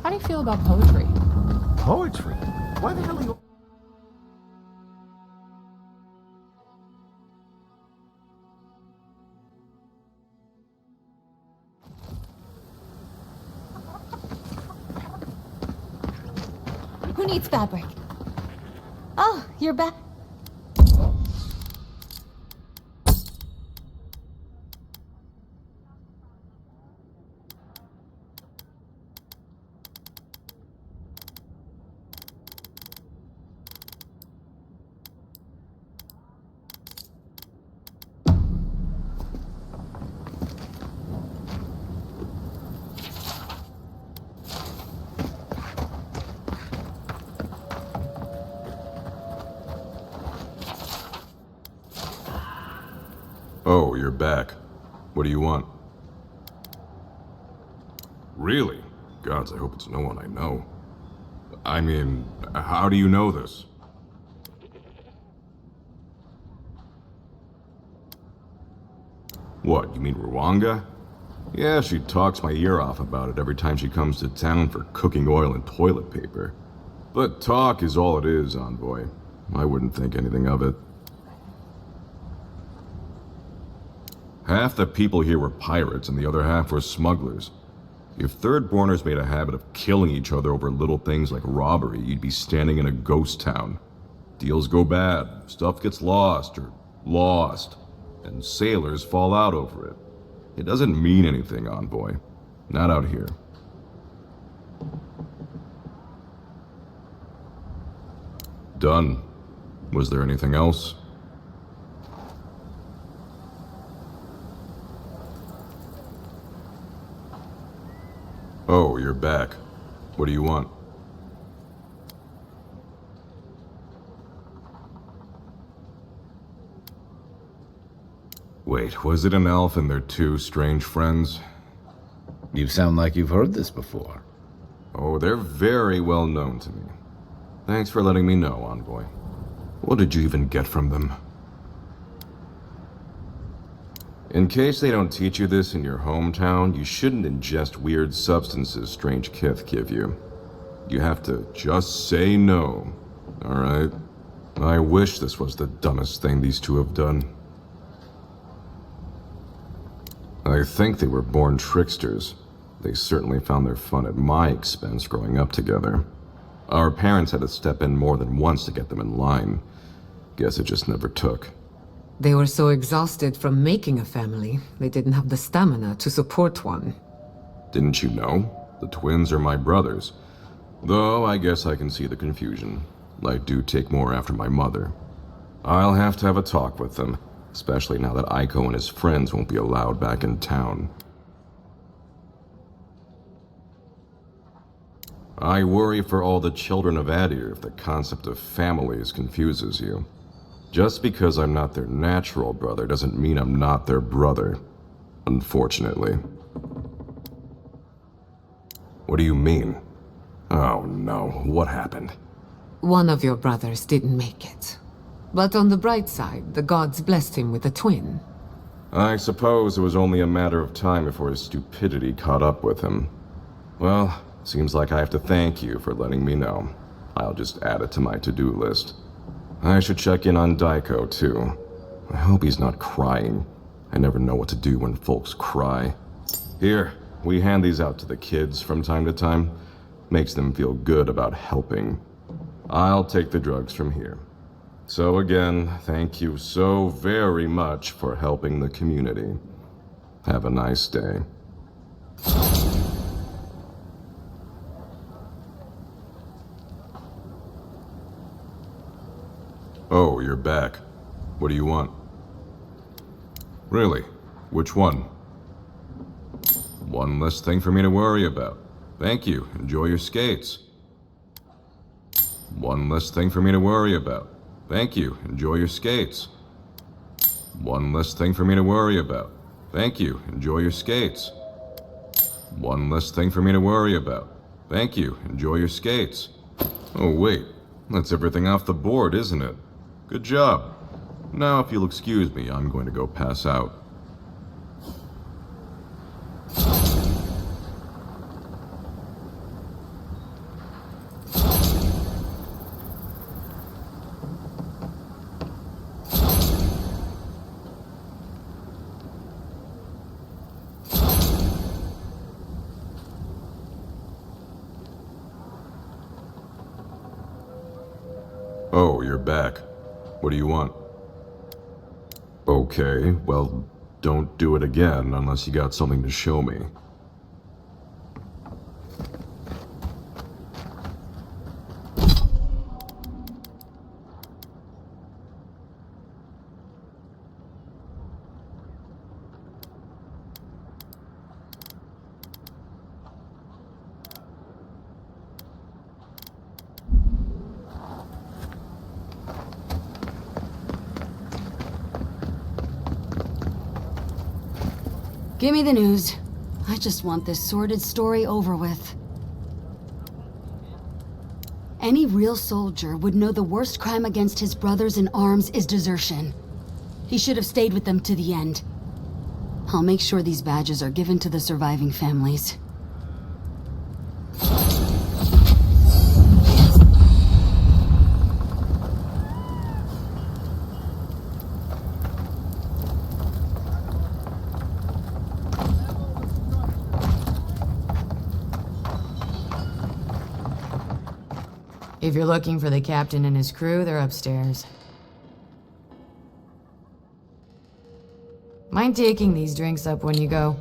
How do you feel about poetry? Poetry? Why the hell are you... Who needs fabric? Oh, you're back. Oh, you're back. What do you want? Really? Gods, I hope it's no one I know. I mean, how do you know this? What, you mean Rwanga? Yeah, she talks my ear off about it every time she comes to town for cooking oil and toilet paper. But talk is all it is, Envoy. I wouldn't think anything of it. Half the people here were pirates and the other half were smugglers. If Thirdborners made a habit of killing each other over little things like robbery, you'd be standing in a ghost town. Deals go bad, stuff gets lost, and sailors fall out over it. It doesn't mean anything, Envoy. Not out here. Done. Was there anything else? Oh, you're back. What do you want? Wait, was it an elf and their two strange friends? You sound like you've heard this before. Oh, they're very well known to me. Thanks for letting me know, Envoy. What did you even get from them? In case they don't teach you this in your hometown, you shouldn't ingest weird substances strange kith give you. You have to just say no, alright? I wish this was the dumbest thing these two have done. I think they were born tricksters. They certainly found their fun at my expense growing up together. Our parents had to step in more than once to get them in line. Guess it just never took. They were so exhausted from making a family, they didn't have the stamina to support one. Didn't you know? The twins are my brothers. Though I guess I can see the confusion. I do take more after my mother. I'll have to have a talk with them, especially now that Aiko and his friends won't be allowed back in town. I worry for all the children of Adir if the concept of families confuses you. Just because I'm not their natural brother doesn't mean I'm not their brother, unfortunately. What do you mean? Oh no, what happened? One of your brothers didn't make it. But on the bright side, the gods blessed him with a twin. I suppose it was only a matter of time before his stupidity caught up with him. Well, seems like I have to thank you for letting me know. I'll just add it to my to-do list. I should check in on Daiko, too. I hope he's not crying. I never know what to do when folks cry. Here, we hand these out to the kids from time to time. Makes them feel good about helping. I'll take the drugs from here. So again, thank you so very much for helping the community. Have a nice day. Oh, you're back. What do you want? Really? Which one? One less thing for me to worry about. Thank you. Enjoy your skates. One less thing for me to worry about. Thank you. Enjoy your skates. One less thing for me to worry about. Thank you. Enjoy your skates. One less thing for me to worry about. Thank you. Enjoy your skates. Oh, wait. That's everything off the board, isn't it? Good job. Now, if you'll excuse me, I'm going to go pass out. Oh, you're back. What do you want? Okay, well, don't do it again unless you got something to show me. Give me the news. I just want this sordid story over with. Any real soldier would know the worst crime against his brothers in arms is desertion. He should have stayed with them to the end. I'll make sure these badges are given to the surviving families. If you're looking for the captain and his crew, they're upstairs. Mind taking these drinks up when you go?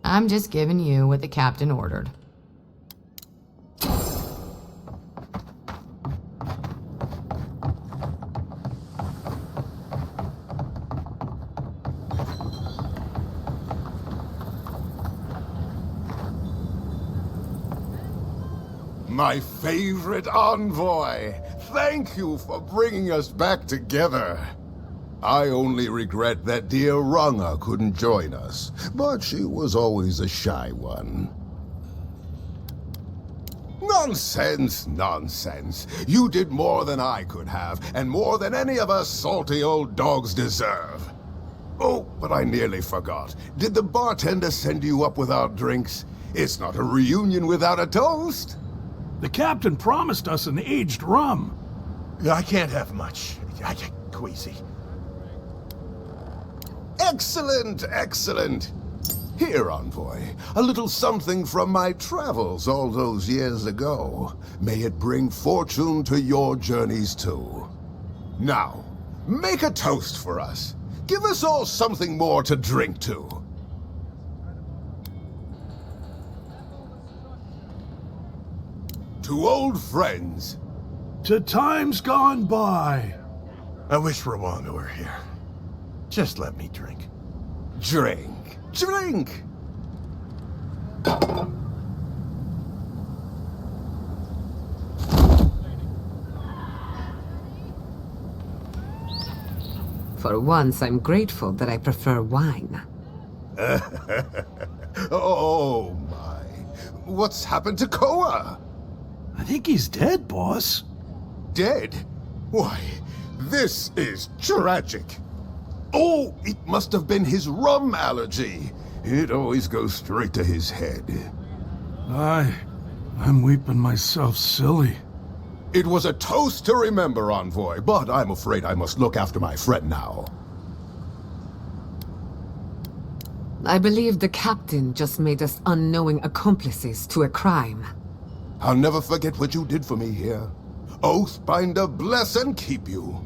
I'm just giving you what the captain ordered. My favorite envoy! Thank you for bringing us back together. I only regret that dear Runga couldn't join us, but she was always a shy one. Nonsense, nonsense. You did more than I could have, and more than any of us salty old dogs deserve. Oh, but I nearly forgot. Did the bartender send you up without drinks? It's not a reunion without a toast. The captain promised us an aged rum. I can't have much. I get queasy. Excellent, excellent. Here, envoy, a little something from my travels all those years ago. May it bring fortune to your journeys too. Now, make a toast for us. Give us all something more to drink to. To old friends. To times gone by. I wish Rwanda were here. Just let me drink. Drink. Drink! For once, I'm grateful that I prefer wine. Oh my. What's happened to Koa? I think he's dead, boss. Dead? Why, this is tragic. Oh, it must have been his rum allergy. It always goes straight to his head. I'm weeping myself silly. It was a toast to remember, Envoy, but I'm afraid I must look after my friend now. I believe the captain just made us unknowing accomplices to a crime. I'll never forget what you did for me here. Oathbinder bless and keep you.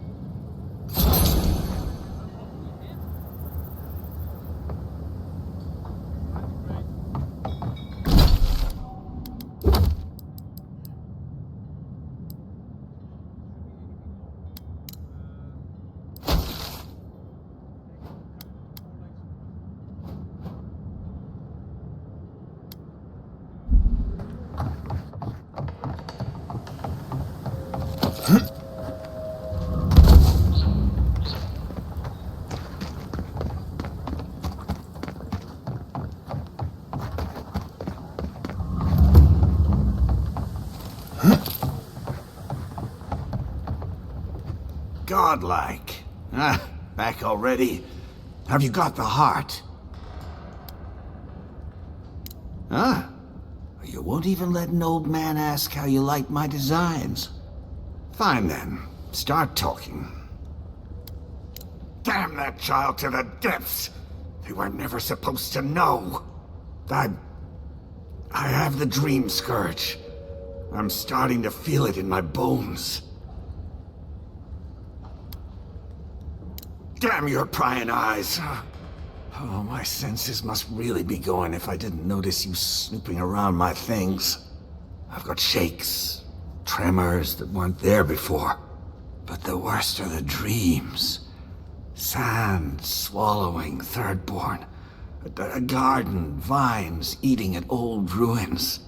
Godlike. Back already? Have you got the heart? You won't even let an old man ask how you like my designs. Fine then. Start talking. Damn that child to the depths! They were never supposed to know. I have the dream scourge. I'm starting to feel it in my bones. Damn your prying eyes! Oh, my senses must really be going if I didn't notice you snooping around my things. I've got shakes, tremors that weren't there before. But the worst are the dreams. Sand swallowing Thirdborn. A garden, vines eating at old ruins.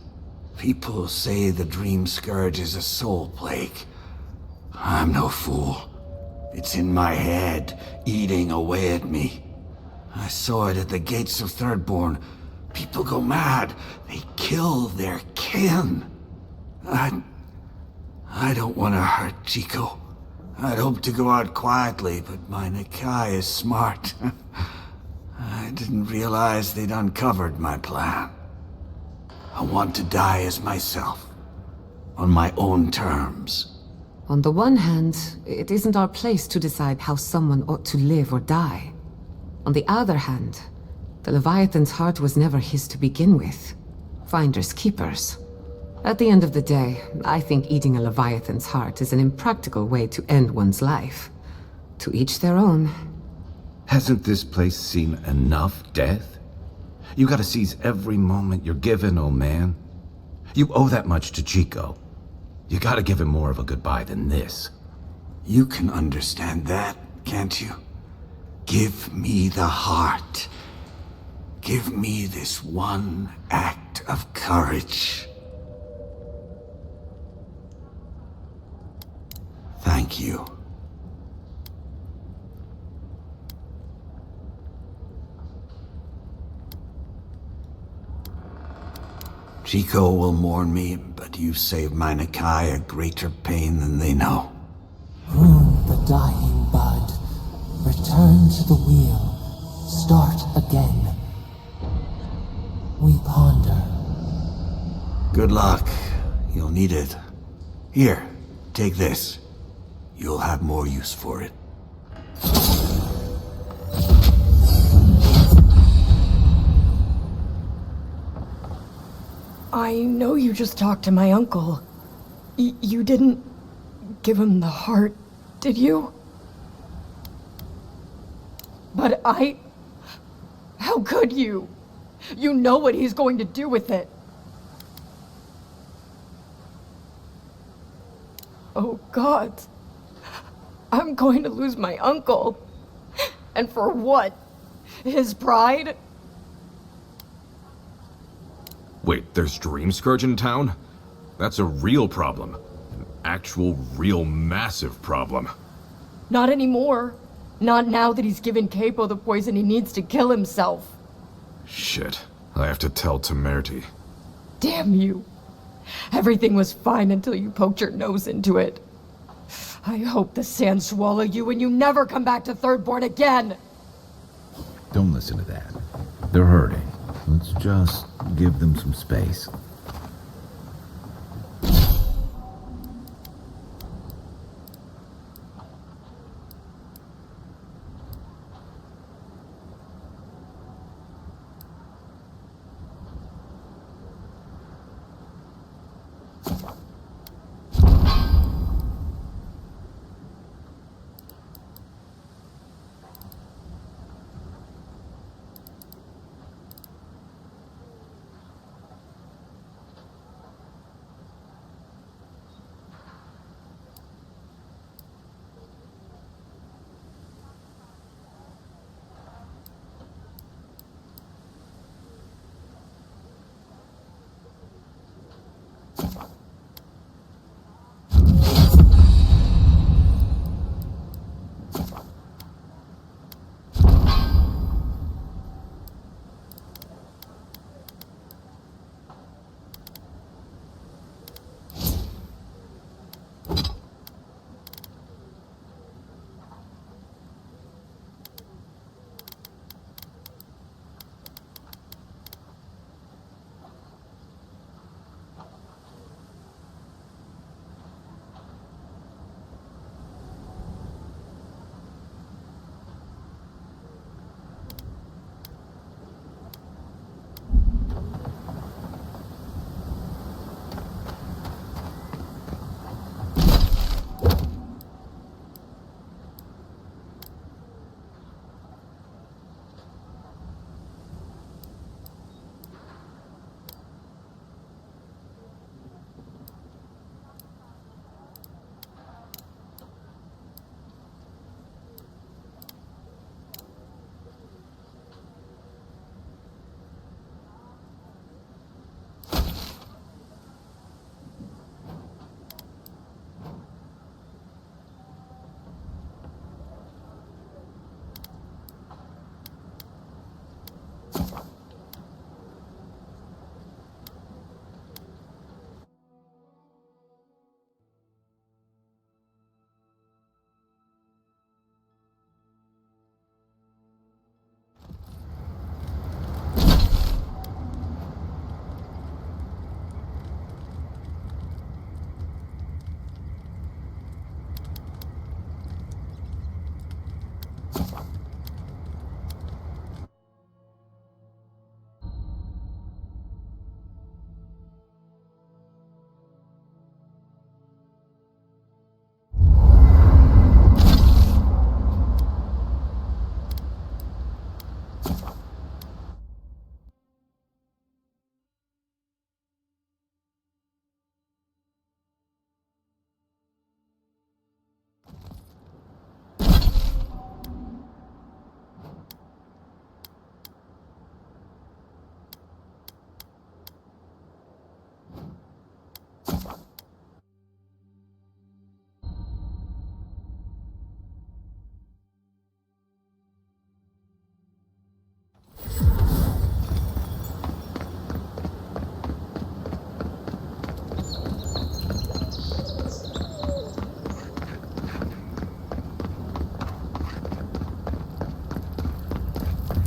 People say the dream scourge is a soul plague. I'm no fool. It's in my head, eating away at me. I saw it at the gates of Thirdborn. People go mad. They kill their kin. I don't want to hurt Chico. I'd hoped to go out quietly, but my Nikai is smart. I didn't realize they'd uncovered my plan. I want to die as myself, on my own terms. On the one hand, it isn't our place to decide how someone ought to live or die. On the other hand, the Leviathan's heart was never his to begin with. Finders keepers. At the end of the day, I think eating a Leviathan's heart is an impractical way to end one's life. To each their own. Hasn't this place seen enough death? You gotta seize every moment you're given, old man. You owe that much to Chico. You gotta give him more of a goodbye than this. You can understand that, can't you? Give me the heart. Give me this one act of courage. Thank you. Chico will mourn me, but you've saved my Nikai a greater pain than they know. Prune the dying bud. Return to the wheel. Start again. We ponder. Good luck. You'll need it. Here, take this. You'll have more use for it. I know you just talked to my uncle. You didn't give him the heart, did you? But how could you? You know what he's going to do with it. Oh God. I'm going to lose my uncle. And for what? His pride? Wait, there's Dream Scourge in town? That's a real problem. An actual, real, massive problem. Not anymore. Not now that he's given Capo the poison he needs to kill himself. Shit. I have to tell Temerity. Damn you. Everything was fine until you poked your nose into it. I hope the sand swallow you and you never come back to Thirdborn again! Don't listen to that. They're hurting. Let's just give them some space.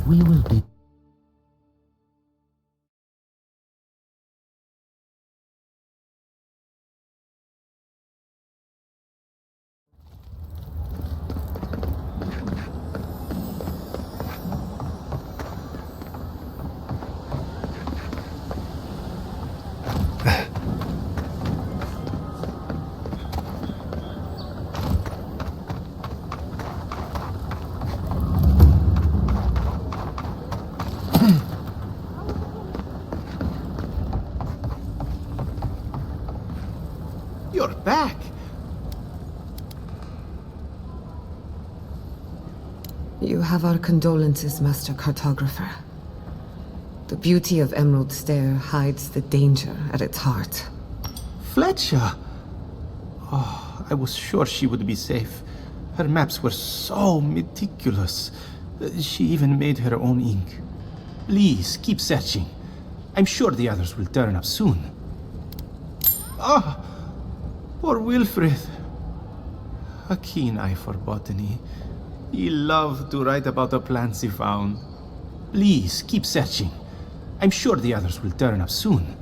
We will be... You're back. You have our condolences, Master Cartographer. The beauty of Emerald Stair hides the danger at its heart. Fletcher! Oh, I was sure she would be safe. Her maps were so meticulous. She even made her own ink. Please, keep searching. I'm sure the others will turn up soon. Ah! Poor Wilfred. A keen eye for botany. He loved to write about the plants he found. Please, keep searching. I'm sure the others will turn up soon.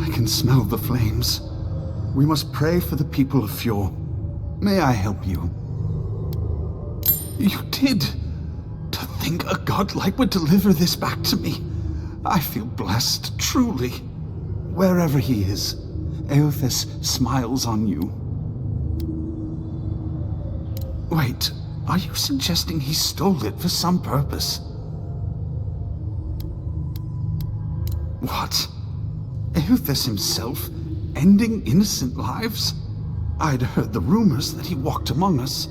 I can smell the flames. We must pray for the people of Fjord. May I help you? You did! To think a godlike would deliver this back to me. I feel blessed, truly. Wherever he is, Eothas smiles on you. Wait, are you suggesting he stole it for some purpose? What? Eothas himself, ending innocent lives? I'd heard the rumors that he walked among us,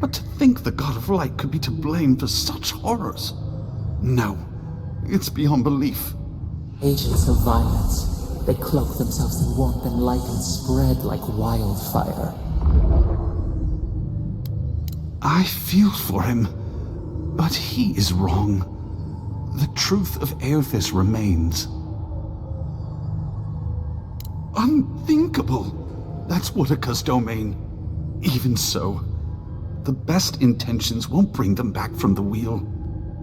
but to think the God of Light could be to blame for such horrors? No, it's beyond belief. Agents of violence. They cloak themselves in warmth and light and spread like wildfire. I feel for him, but he is wrong. The truth of Eothas remains. Unthinkable! That's Woodaka's domain. Even so, the best intentions won't bring them back from the wheel.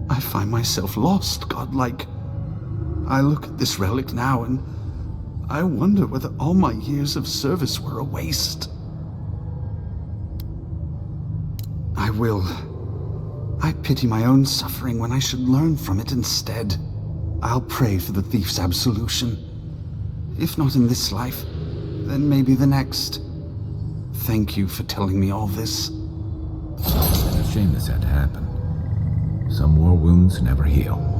I find myself lost, godlike. I look at this relic now and I wonder whether all my years of service were a waste. I will. I pity my own suffering when I should learn from it instead. I'll pray for the thief's absolution. If not in this life, then maybe the next. Thank you for telling me all this. It's a shame this had to happen. Some war wounds never heal.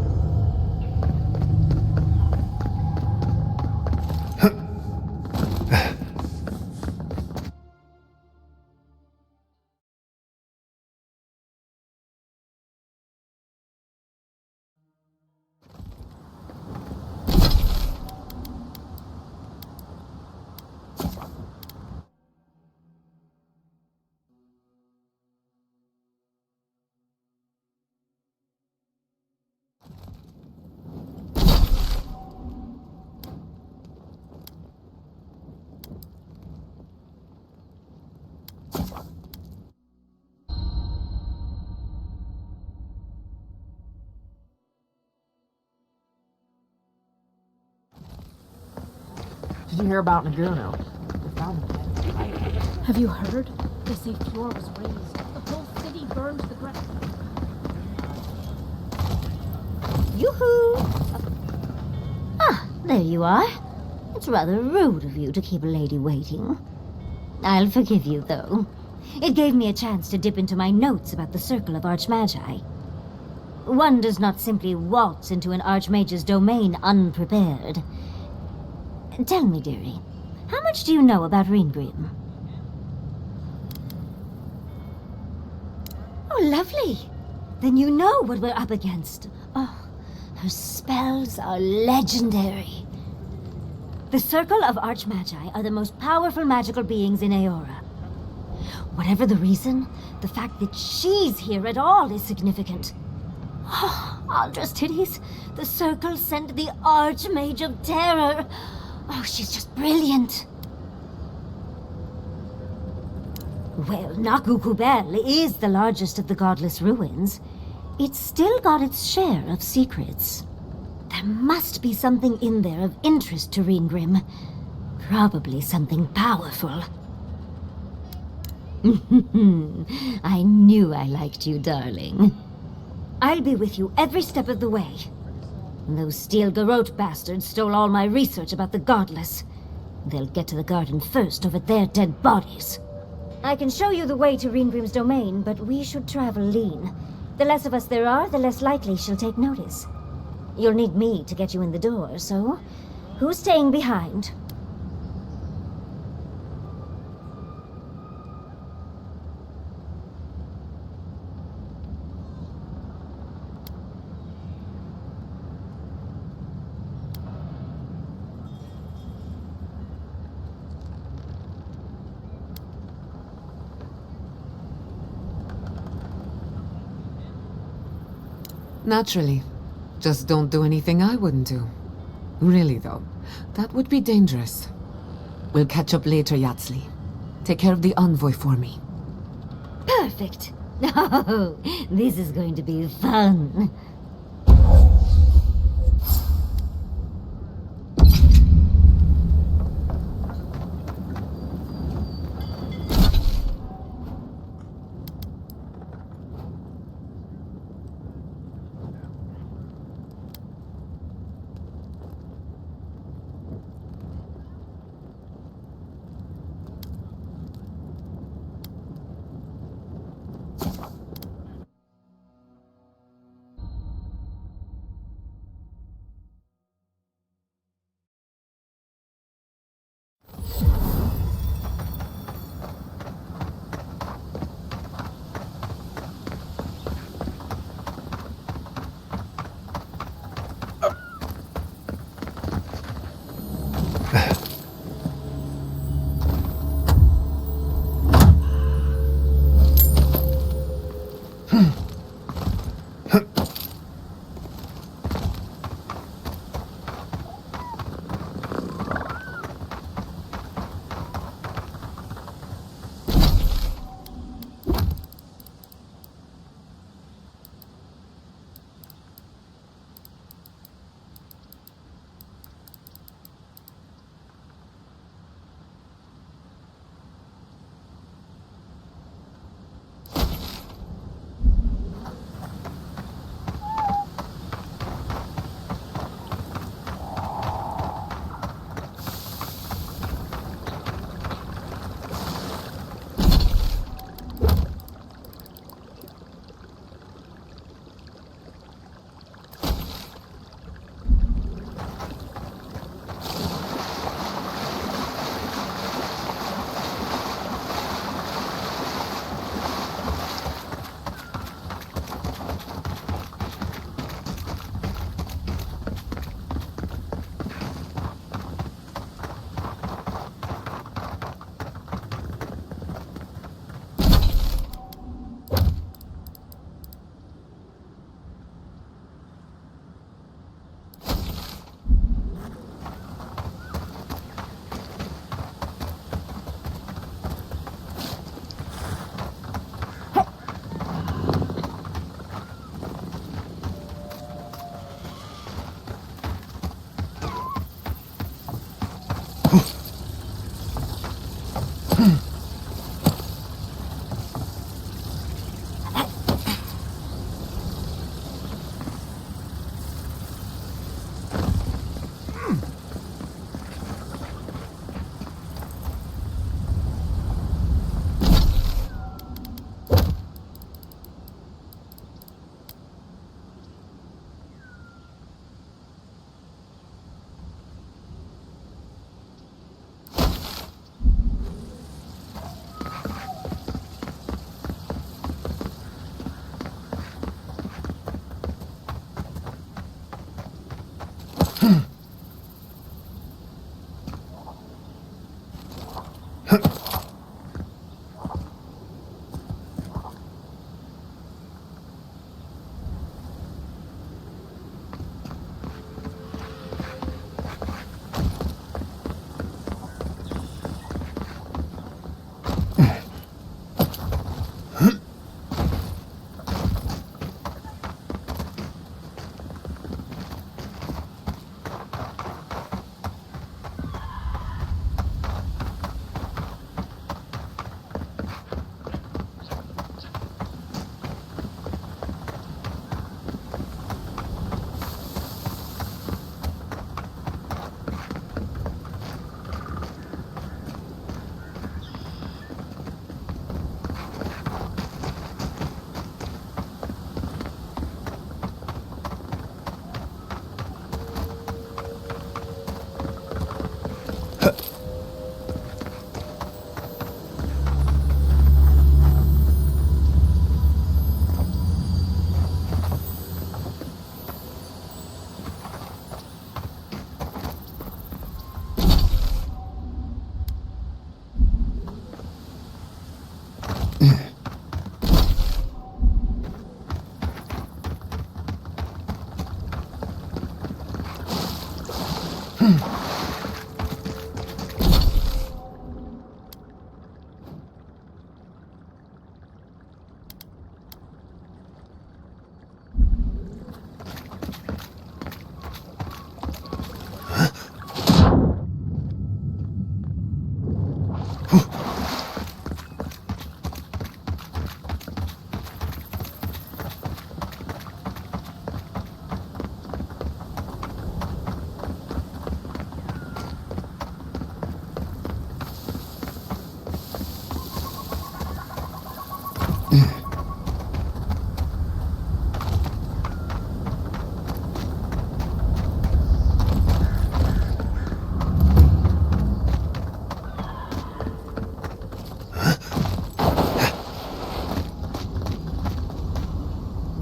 Did you hear about Naguno? They found him. Have you heard? They say floor was raised. The whole city burned to the ground. Yoo-hoo! Ah, there you are. It's rather rude of you to keep a lady waiting. I'll forgive you, though. It gave me a chance to dip into my notes about the Circle of Archmagi. One does not simply waltz into an Archmage's domain unprepared. Tell me, dearie, how much do you know about Reengrim? Oh, lovely. Then you know what we're up against. Oh, her spells are legendary. The Circle of Archmagi are the most powerful magical beings in Eora. Whatever the reason, the fact that she's here at all is significant. Oh, Aldra's titties. The Circle sent the Archmage of Terror. Oh, she's just brilliant. Well, Nakukubel is the largest of the godless ruins. It's still got its share of secrets. There must be something in there of interest to Reengrim. Probably something powerful. I knew I liked you, darling. I'll be with you every step of the way. Those Steel Garrote bastards stole all my research about the godless. They'll get to the garden first over their dead bodies. I can show you the way to Reengrim's domain, but we should travel lean. The less of us there are, the less likely she'll take notice. You'll need me to get you in the door, so who's staying behind? Naturally. Just don't do anything I wouldn't do. Really, though, that would be dangerous. We'll catch up later, Yatsli. Take care of the envoy for me. Perfect. Oh, this is going to be fun.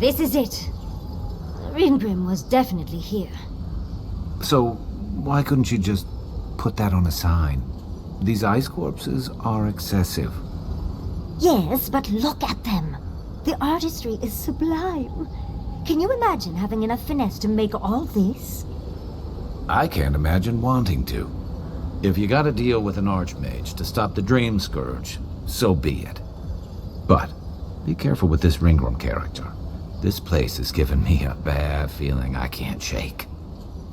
This is it. Ringrim was definitely here. So, why couldn't you just put that on a sign? These ice corpses are excessive. Yes, but look at them. The artistry is sublime. Can you imagine having enough finesse to make all this? I can't imagine wanting to. If you gotta deal with an Archmage to stop the Dream Scourge, so be it. But, be careful with this Ringrim character. This place has given me a bad feeling I can't shake.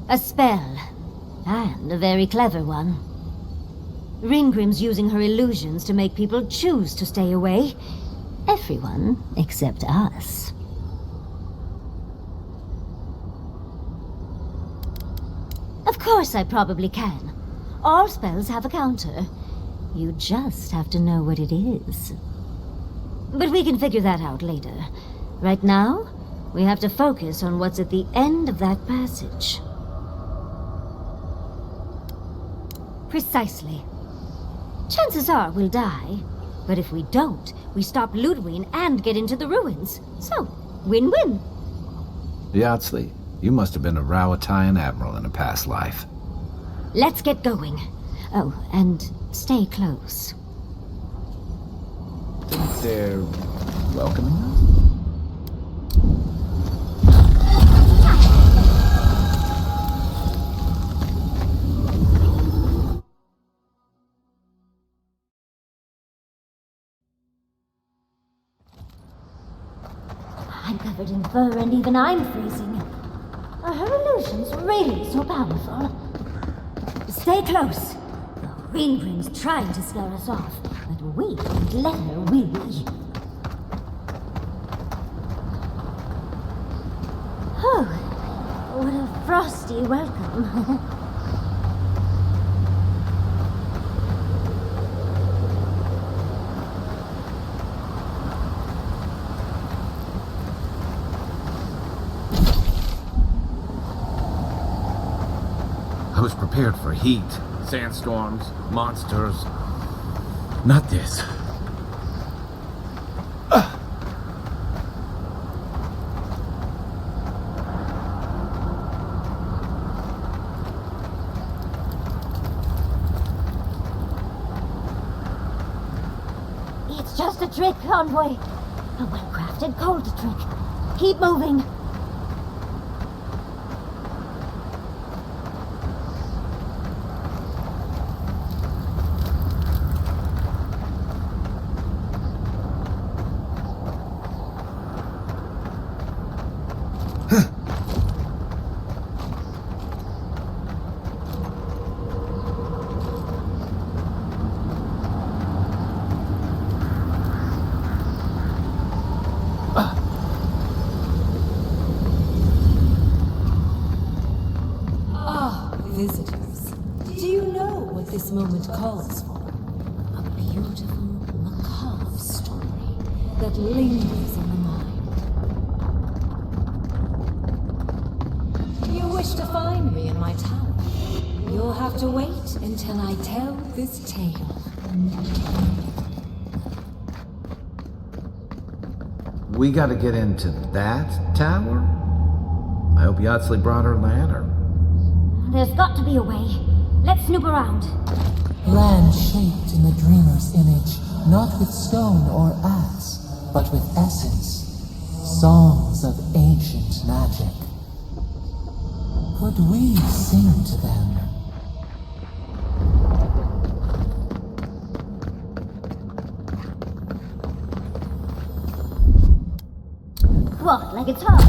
A spell. And a very clever one. Ringrim's using her illusions to make people choose to stay away. Everyone except us. Of course I probably can. All spells have a counter. You just have to know what it is. But we can figure that out later. Right now, we have to focus on what's at the end of that passage. Precisely. Chances are we'll die, but if we don't, we stop Ludwig and get into the ruins. So, win-win. Yatsley, you must have been a Rowatayan admiral in a past life. Let's get going. Oh, and stay close. Think they're welcoming us? I'm covered in fur and even I'm freezing. Are her illusions really so powerful? Stay close. The Ringrim's trying to scare us off, but we won't let her, will we? Oh, what a frosty welcome. I was prepared for heat, sandstorms, monsters. Not this. It's just a trick, Envoy. A well-crafted cold trick. Keep moving. Visitors, do you know what this moment calls for? A beautiful, macabre story that lingers in the mind. You wish to find me in my tower? You'll have to wait until I tell this tale. We gotta get into that tower? I hope Yatsley brought her ladder. There's got to be a way. Let's snoop around. Land shaped in the dreamer's image, not with stone or axe, but with essence. Songs of ancient magic. Could we sing to them? What, like it's hard?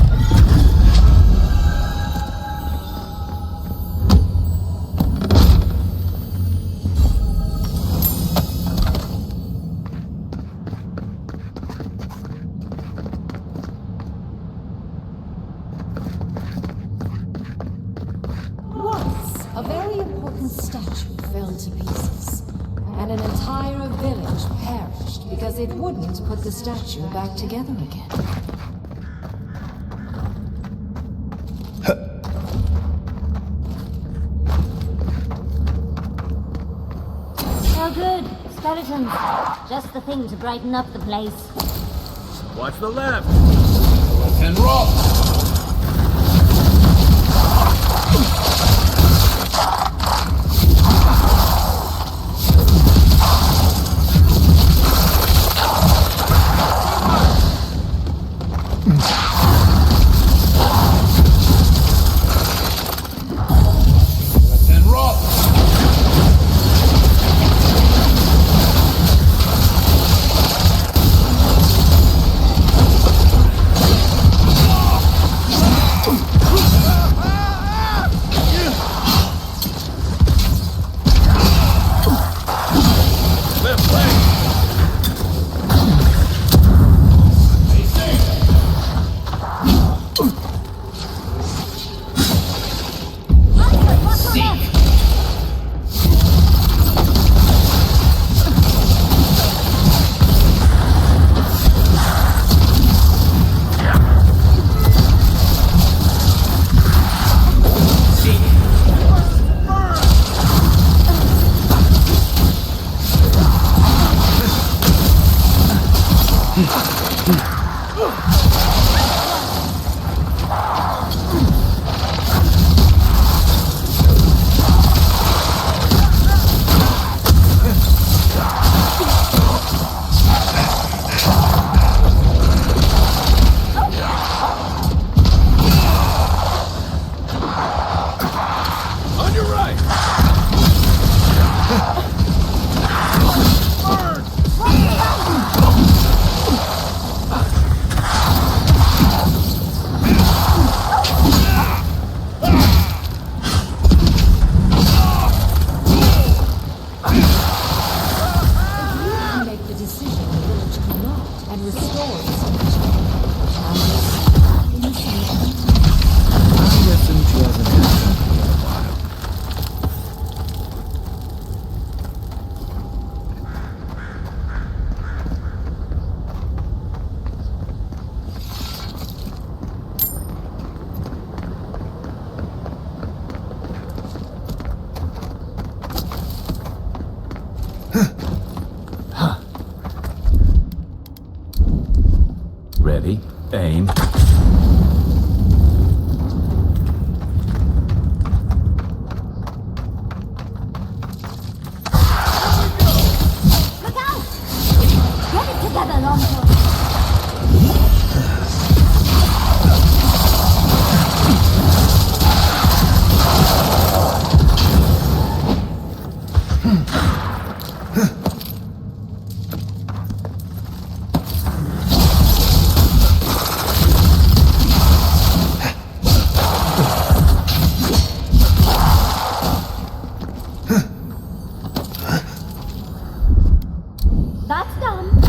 A very important statue fell to pieces, and an entire village perished because it wouldn't put the statue back together again. Oh good, skeletons. Just the thing to brighten up the place. Watch the left. And roll. Ready, aim. Look out! Get together, Longbow. That's done.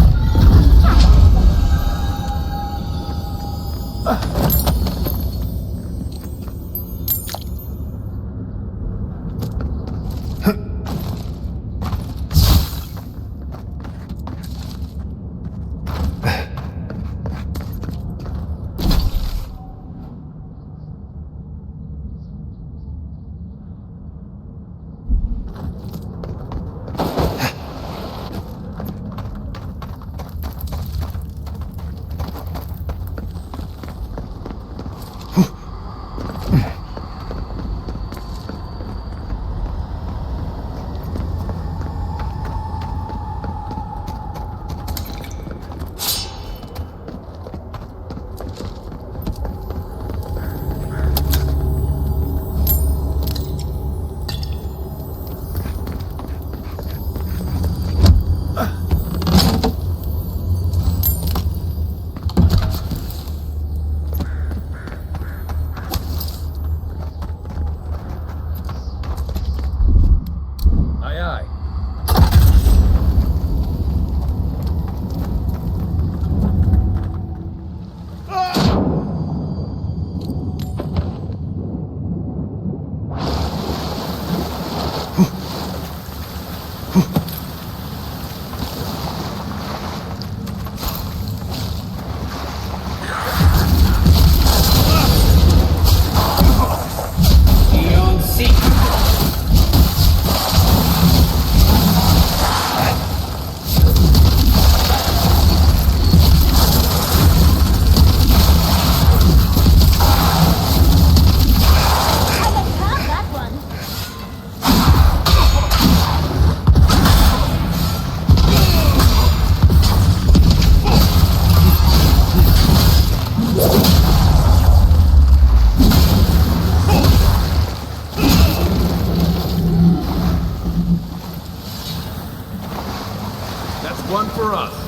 One for us.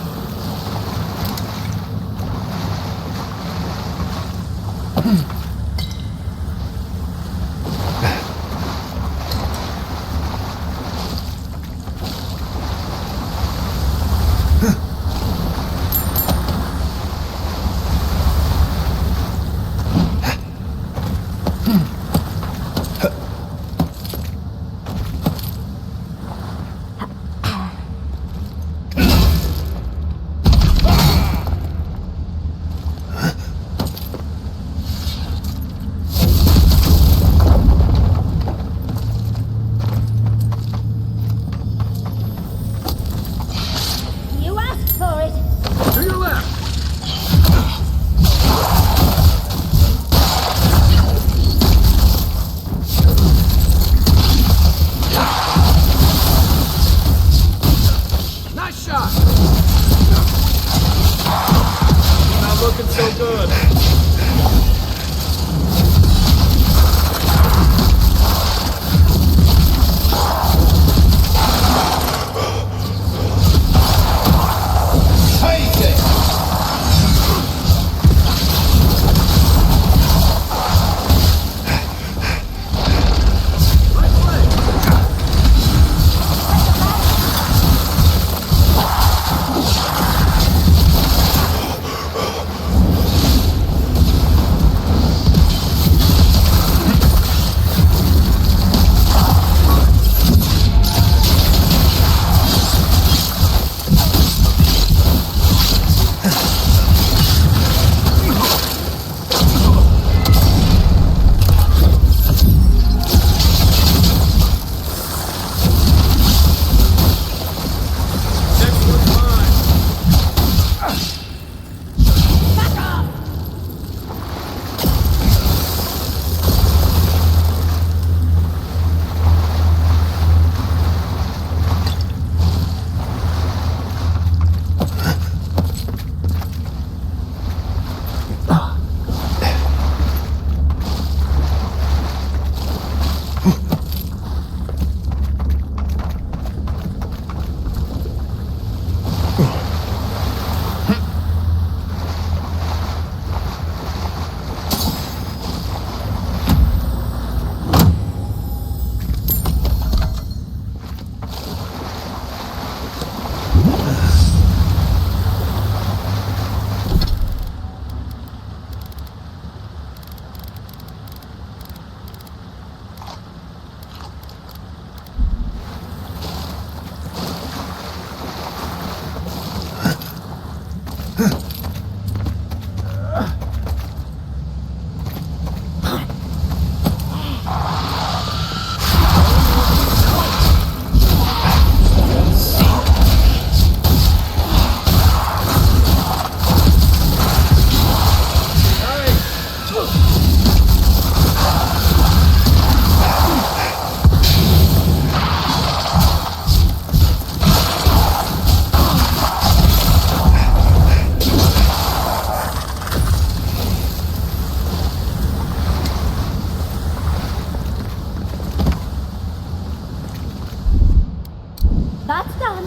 That's done.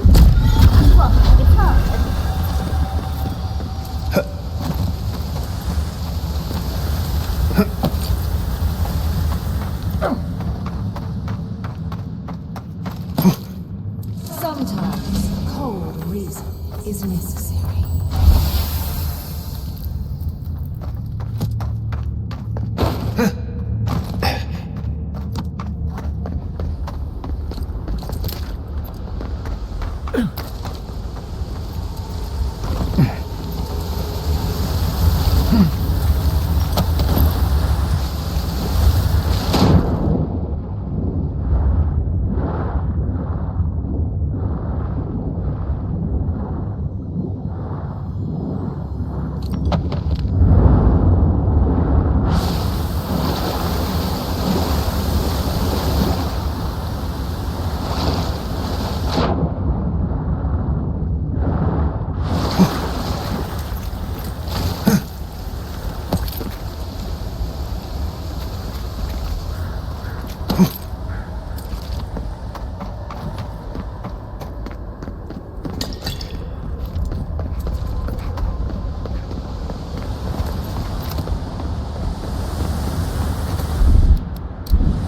Well, it's hard. Sometimes cold reason is necessary.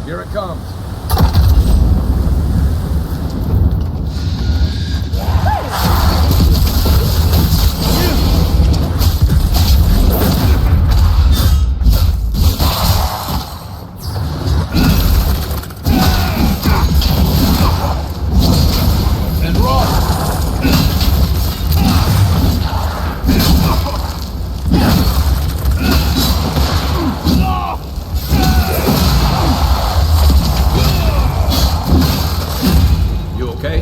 Here it comes. And roll. You okay?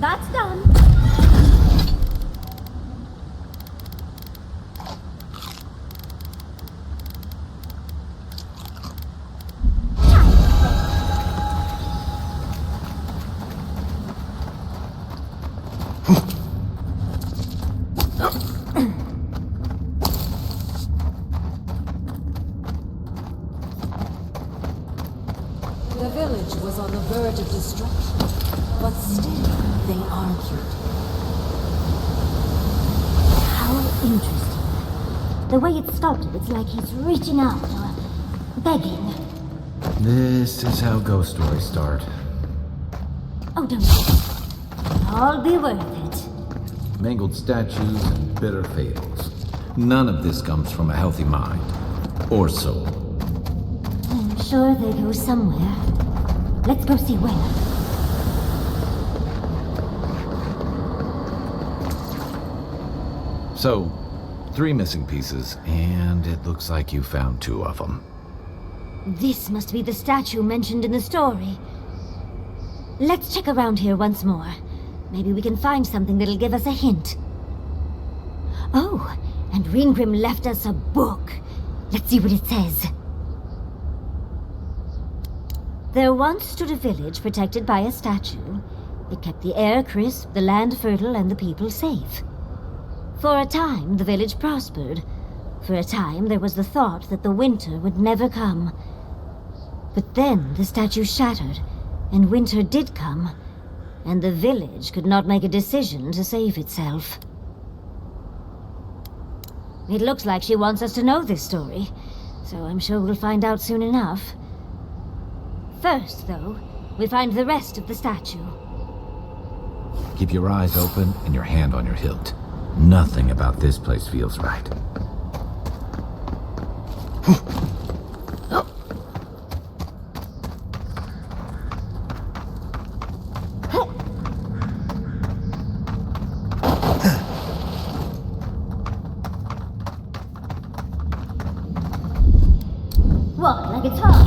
That's done. The village was on the verge of destruction, but still they argued. How interesting. The way it's sculpted, it's like he's reaching out or begging. This is how ghost stories start. Oh, don't worry. It'll all be worth it. Mangled statues and bitter fables. None of this comes from a healthy mind. Or soul. I'm sure they go somewhere. Let's go see where. So, 3 missing pieces, and it looks like you found 2 of them. This must be the statue mentioned in the story. Let's check around here once more. Maybe we can find something that'll give us a hint. Oh, and Ringrim left us a book. Let's see what it says. There once stood a village protected by a statue. It kept the air crisp, the land fertile, and the people safe. For a time, the village prospered. For a time, there was the thought that the winter would never come. But then the statue shattered, and winter did come, and the village could not make a decision to save itself. It looks like she wants us to know this story, so I'm sure we'll find out soon enough. First, though, we find the rest of the statue. Keep your eyes open and your hand on your hilt. Nothing about this place feels right. What, like it's hard?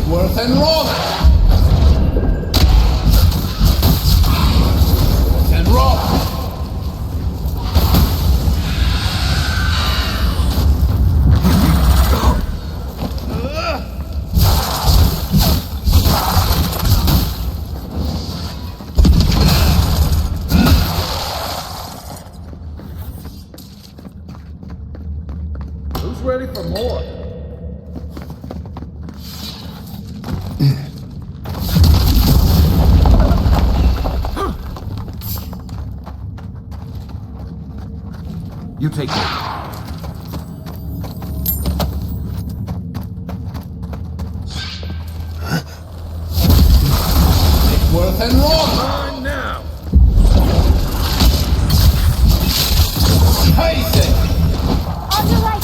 Worth and roll! And roll! Who's ready for more? You take it. Worth and roll! Mine now! Face it! On your right.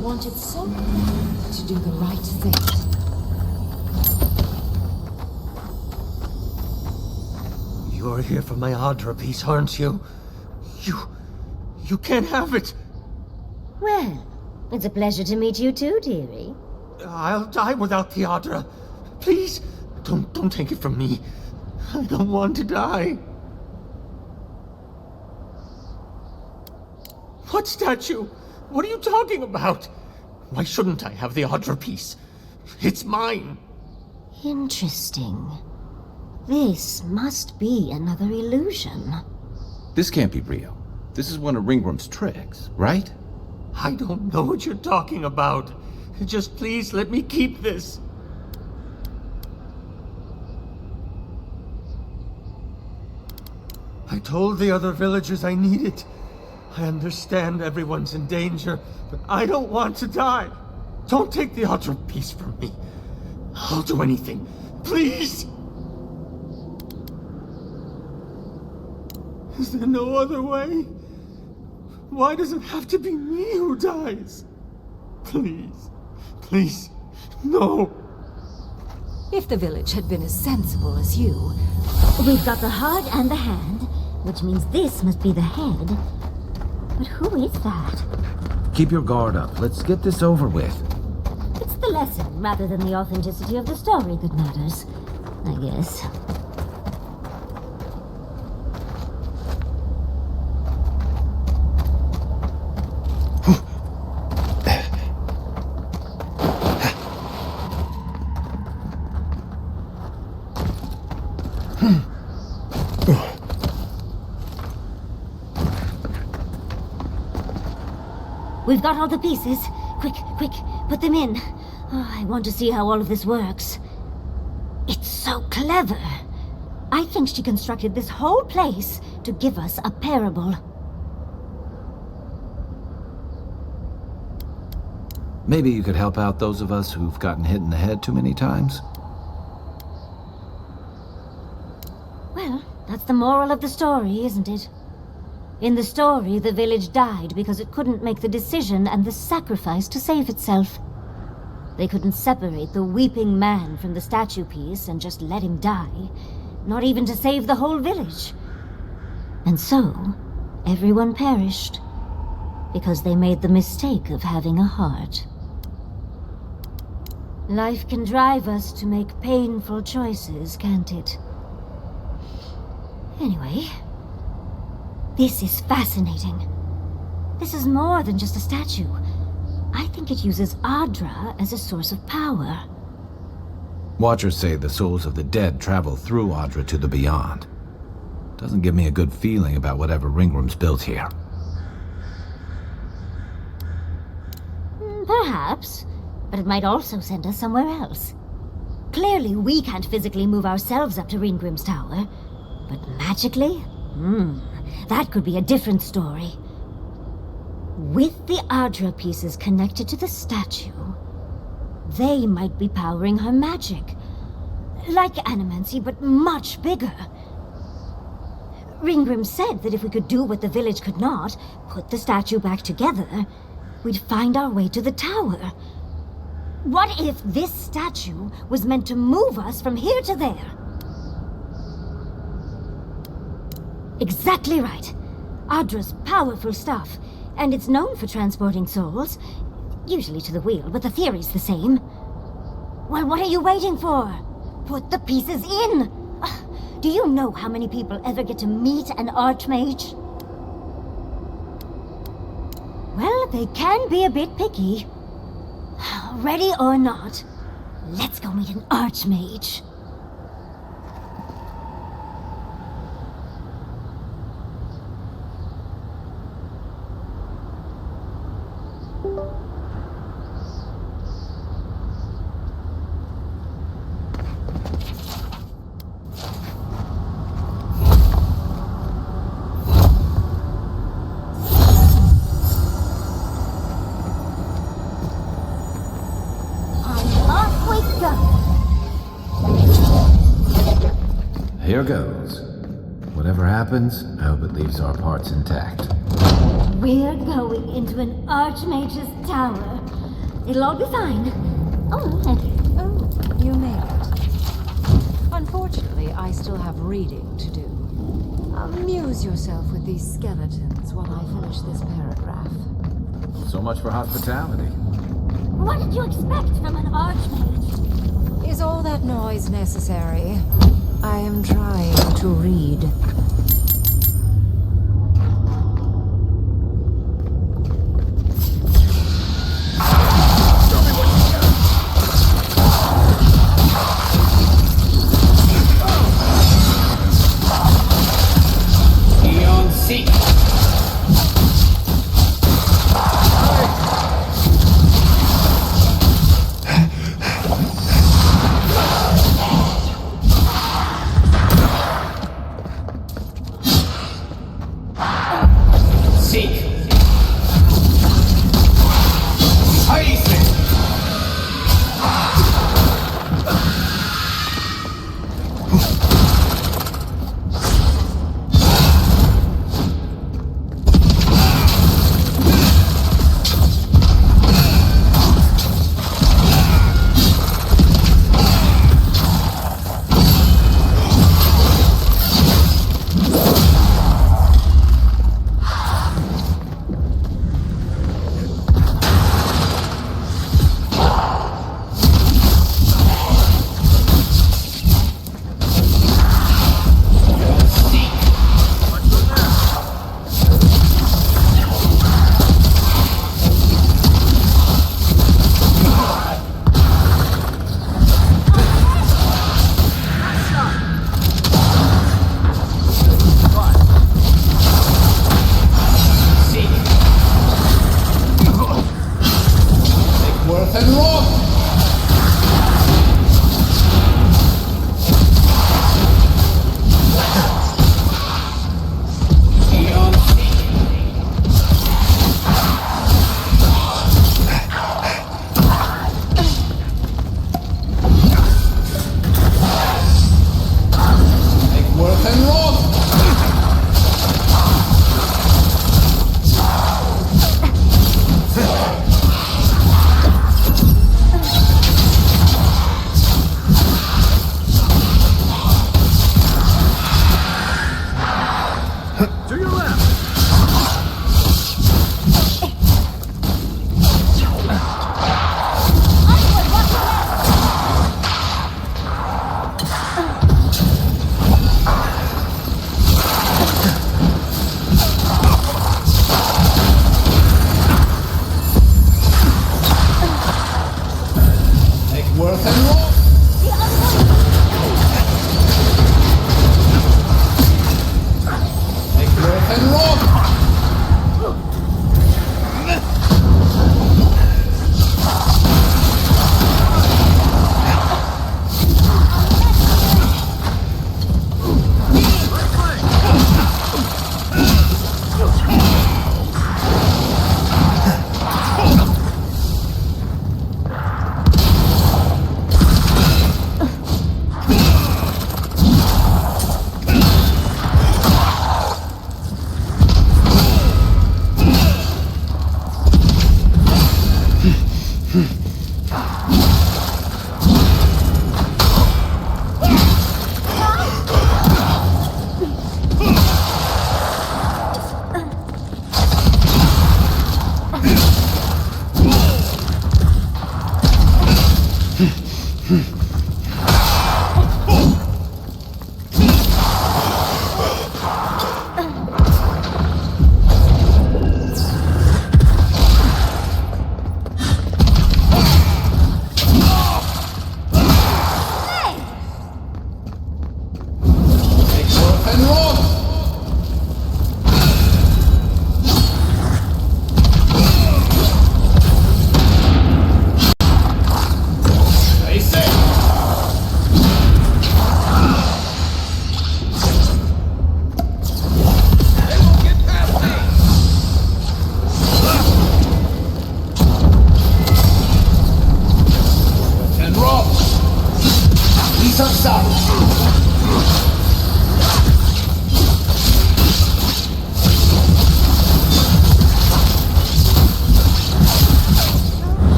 Wanted so badly to do the right thing. You're here for my Adra piece, aren't you? You can't have it! Well, it's a pleasure to meet you too, dearie. I'll die without the Adra. Please, don't take it from me. I don't want to die. What statue? What are you talking about? Why shouldn't I have the Audra piece? It's mine. Interesting. This must be another illusion. This can't be real. This is one of Ringworm's tricks, right? I don't know what you're talking about. Just please let me keep this. I told the other villagers I need it. I understand everyone's in danger, but I don't want to die. Don't take the Audra piece from me. I'll do anything. Please! Is there no other way? Why does it have to be me who dies? Please. Please. No. If the village had been as sensible as you... We've got the heart and the hand, which means this must be the head. But who is that? Keep your guard up. Let's get this over with. It's the lesson rather than the authenticity of the story that matters, I guess. We've got all the pieces. Quick, quick, put them in. Oh, I want to see how all of this works. It's so clever. I think she constructed this whole place to give us a parable. Maybe you could help out those of us who've gotten hit in the head too many times? Well, that's the moral of the story, isn't it? In the story, the village died because it couldn't make the decision and the sacrifice to save itself. They couldn't separate the weeping man from the statue piece and just let him die, not even to save the whole village. And so, everyone perished, because they made the mistake of having a heart. Life can drive us to make painful choices, can't it? Anyway... this is fascinating. This is more than just a statue. I think it uses Audra as a source of power. Watchers say the souls of the dead travel through Audra to the beyond. Doesn't give me a good feeling about whatever Ringworm's built here. Perhaps, but it might also send us somewhere else. Clearly, we can't physically move ourselves up to Ringgrim's tower, but magically? That could be a different story. With the Audra pieces connected to the statue, they might be powering her magic. Like animancy, but much bigger. Ringgrim said that if we could do what the village could not, put the statue back together, we'd find our way to the tower. What if this statue was meant to move us from here to there? Exactly right. Audra's powerful stuff, and it's known for transporting souls. Usually to the wheel, but the theory's the same. Well, what are you waiting for? Put the pieces in! Do you know how many people ever get to meet an Archmage? Well, they can be a bit picky. Ready or not, let's go meet an Archmage. Here goes. Whatever happens, I hope it leaves our parts intact. We're going into an Archmage's tower. It'll all be fine. Oh, you made it. Unfortunately, I still have reading to do. Amuse yourself with these skeletons while I finish this paragraph. So much for hospitality. What did you expect from an Archmage? Is all that noise necessary? I am trying to read.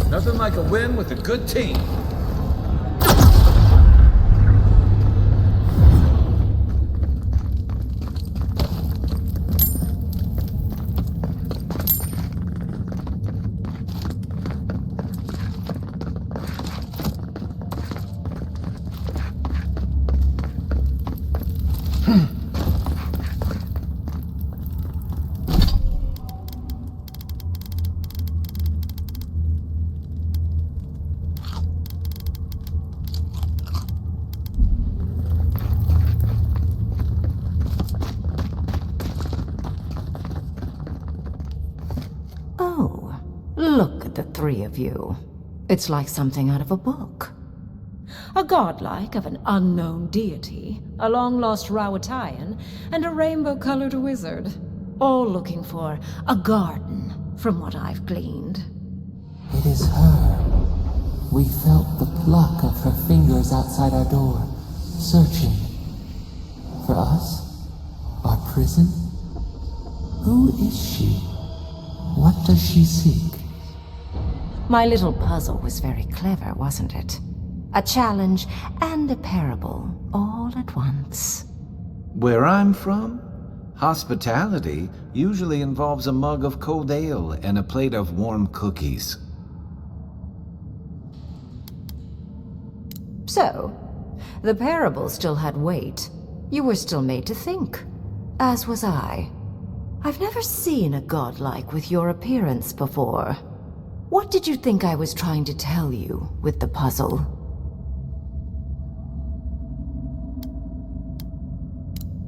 Nothing like a win with a good team. Look at the three of you. It's like something out of a book. A godlike of an unknown deity, a long-lost Rawatayan, and a rainbow-colored wizard. All looking for a garden, from what I've gleaned. It is her. We felt the pluck of her fingers outside our door, searching. For us? Our prison? Who is she? What does she seek? My little puzzle was very clever, wasn't it? A challenge and a parable, all at once. Where I'm from, hospitality usually involves a mug of cold ale and a plate of warm cookies. So, the parable still had weight. You were still made to think. As was I. I've never seen a godlike with your appearance before. What did you think I was trying to tell you with the puzzle?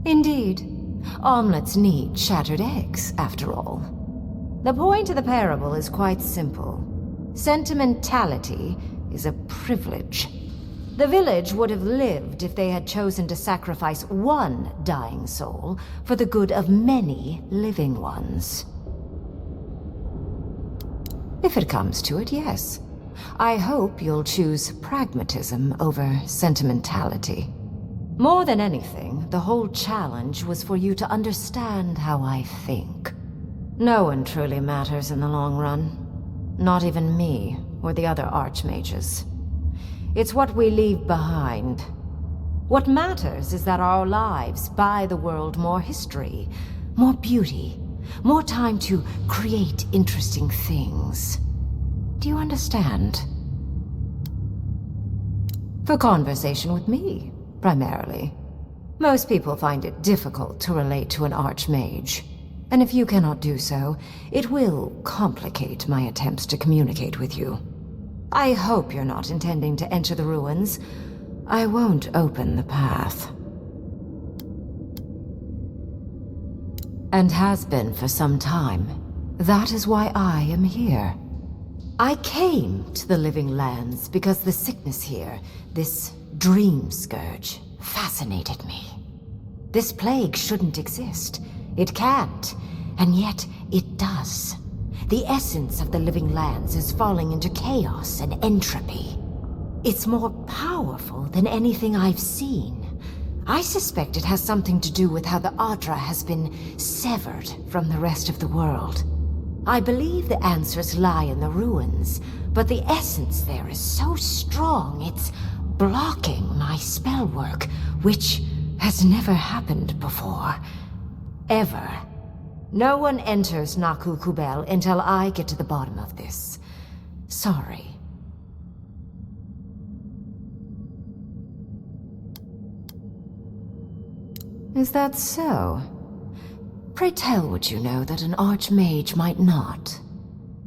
Indeed. Omelets need shattered eggs, after all. The point of the parable is quite simple. Sentimentality is a privilege. The village would have lived if they had chosen to sacrifice one dying soul for the good of many living ones. If it comes to it, yes. I hope you'll choose pragmatism over sentimentality. More than anything, the whole challenge was for you to understand how I think. No one truly matters in the long run. Not even me, or the other Archmages. It's what we leave behind. What matters is that our lives buy the world more history, more beauty, more time to create interesting things. Do you understand? For conversation with me, primarily. Most people find it difficult to relate to an Archmage. And if you cannot do so, it will complicate my attempts to communicate with you. I hope you're not intending to enter the ruins. I won't open the path. And has been for some time. That is why I am here. I came to the Living Lands because the sickness here, this dream scourge, fascinated me. This plague shouldn't exist. It can't, and yet it does. The essence of the Living Lands is falling into chaos and entropy. It's more powerful than anything I've seen. I suspect it has something to do with how the Adra has been severed from the rest of the world. I believe the answers lie in the ruins, but the essence there is so strong it's blocking my spell work, which has never happened before. Ever. No one enters Naku Kubel until I get to the bottom of this. Sorry. Is that so? Pray tell what you know that an Archmage might not.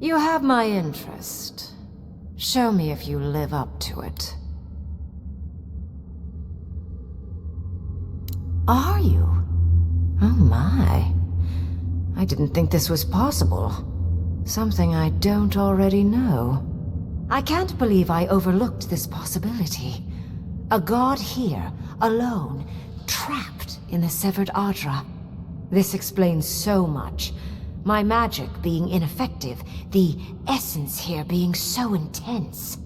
You have my interest. Show me if you live up to it. Are you? Oh my. I didn't think this was possible. Something I don't already know. I can't believe I overlooked this possibility. A god here, alone, trapped in the severed Adra. This explains so much. My magic being ineffective, the essence here being so intense.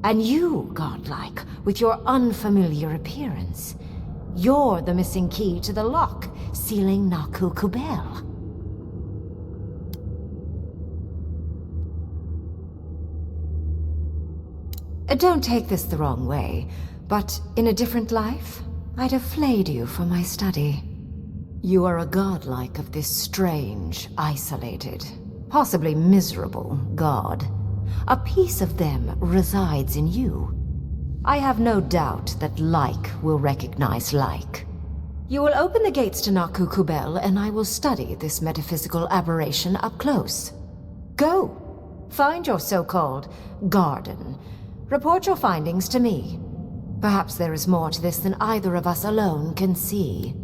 And you, godlike, with your unfamiliar appearance. You're the missing key to the lock, sealing Naku Kubel. Don't take this the wrong way, but in a different life, I'd have flayed you for my study. You are a godlike of this strange, isolated, possibly miserable god. A piece of them resides in you. I have no doubt that like will recognize like. You will open the gates to Naku Kubel, and I will study this metaphysical aberration up close. Go! Find your so-called garden. Report your findings to me. Perhaps there is more to this than either of us alone can see.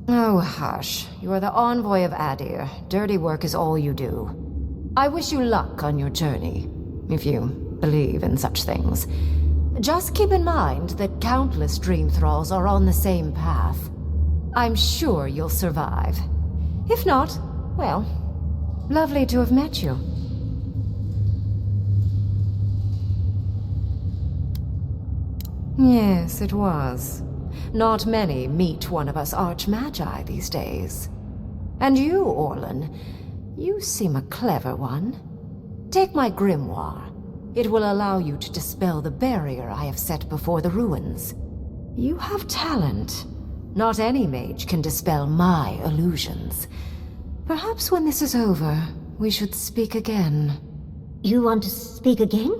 Oh, hush. You are the envoy of Adir. Dirty work is all you do. I wish you luck on your journey, if you believe in such things. Just keep in mind that countless dream thralls are on the same path. I'm sure you'll survive. If not, well, lovely to have met you. Yes, it was. Not many meet one of us Archmagi these days. And you, Orlan, you seem a clever one. Take my grimoire. It will allow you to dispel the barrier I have set before the ruins. You have talent. Not any mage can dispel my illusions. Perhaps when this is over, we should speak again. You want to speak again?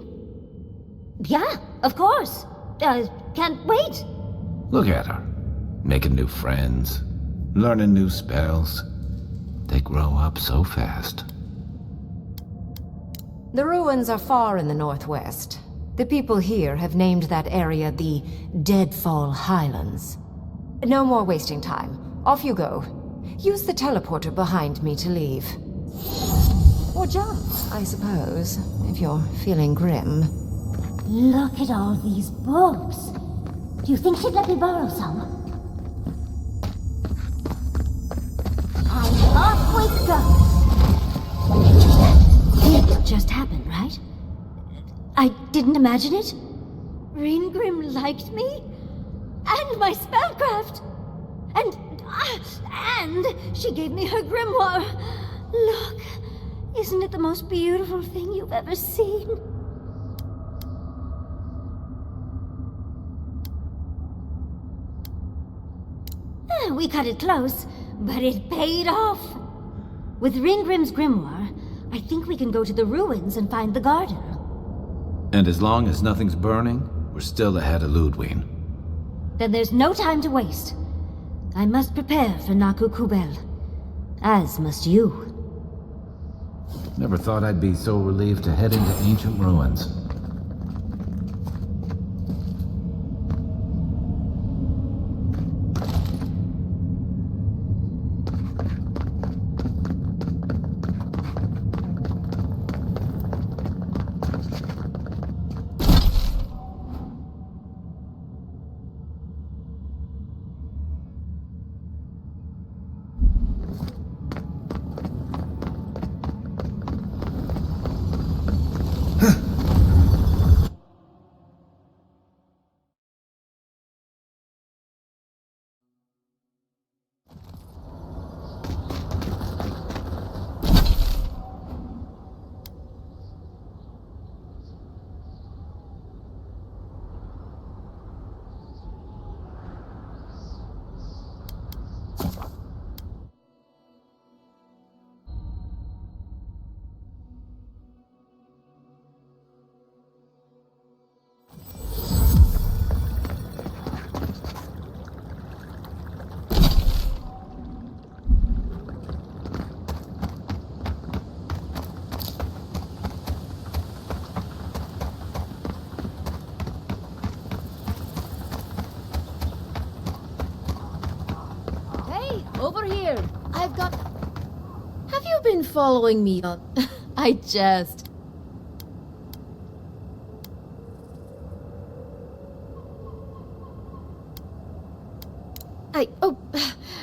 Yeah, of course. Can't wait. Look at her. Making new friends. Learning new spells. They grow up so fast. The ruins are far in the northwest. The people here have named that area the Deadfall Highlands. No more wasting time. Off you go. Use the teleporter behind me to leave. Or jump, I suppose, if you're feeling grim. Look at all these books. Do you think she'd let me borrow some? I'm off we go! It just happened, right? I didn't imagine it? Ringrim liked me? And my spellcraft! And she gave me her grimoire! Look, isn't it the most beautiful thing you've ever seen? We cut it close, but it paid off. With Ringrim's grimoire, I think we can go to the ruins and find the garden. And as long as nothing's burning, we're still ahead of Ludwig. Then there's no time to waste. I must prepare for Naku Kubel. As must you. Never thought I'd be so relieved to head into ancient ruins. Hey, over here. I've got... Have you been following me on... I just...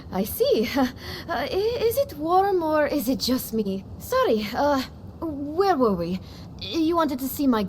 I see. Is it warm or is it just me? Sorry, where were we? You wanted to see my...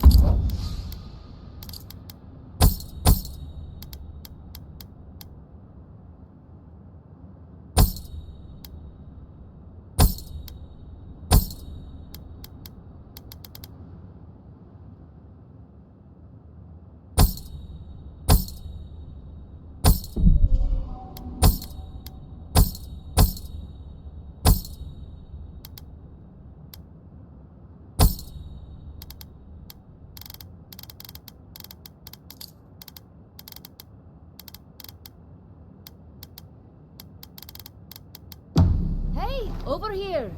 Hey, over here.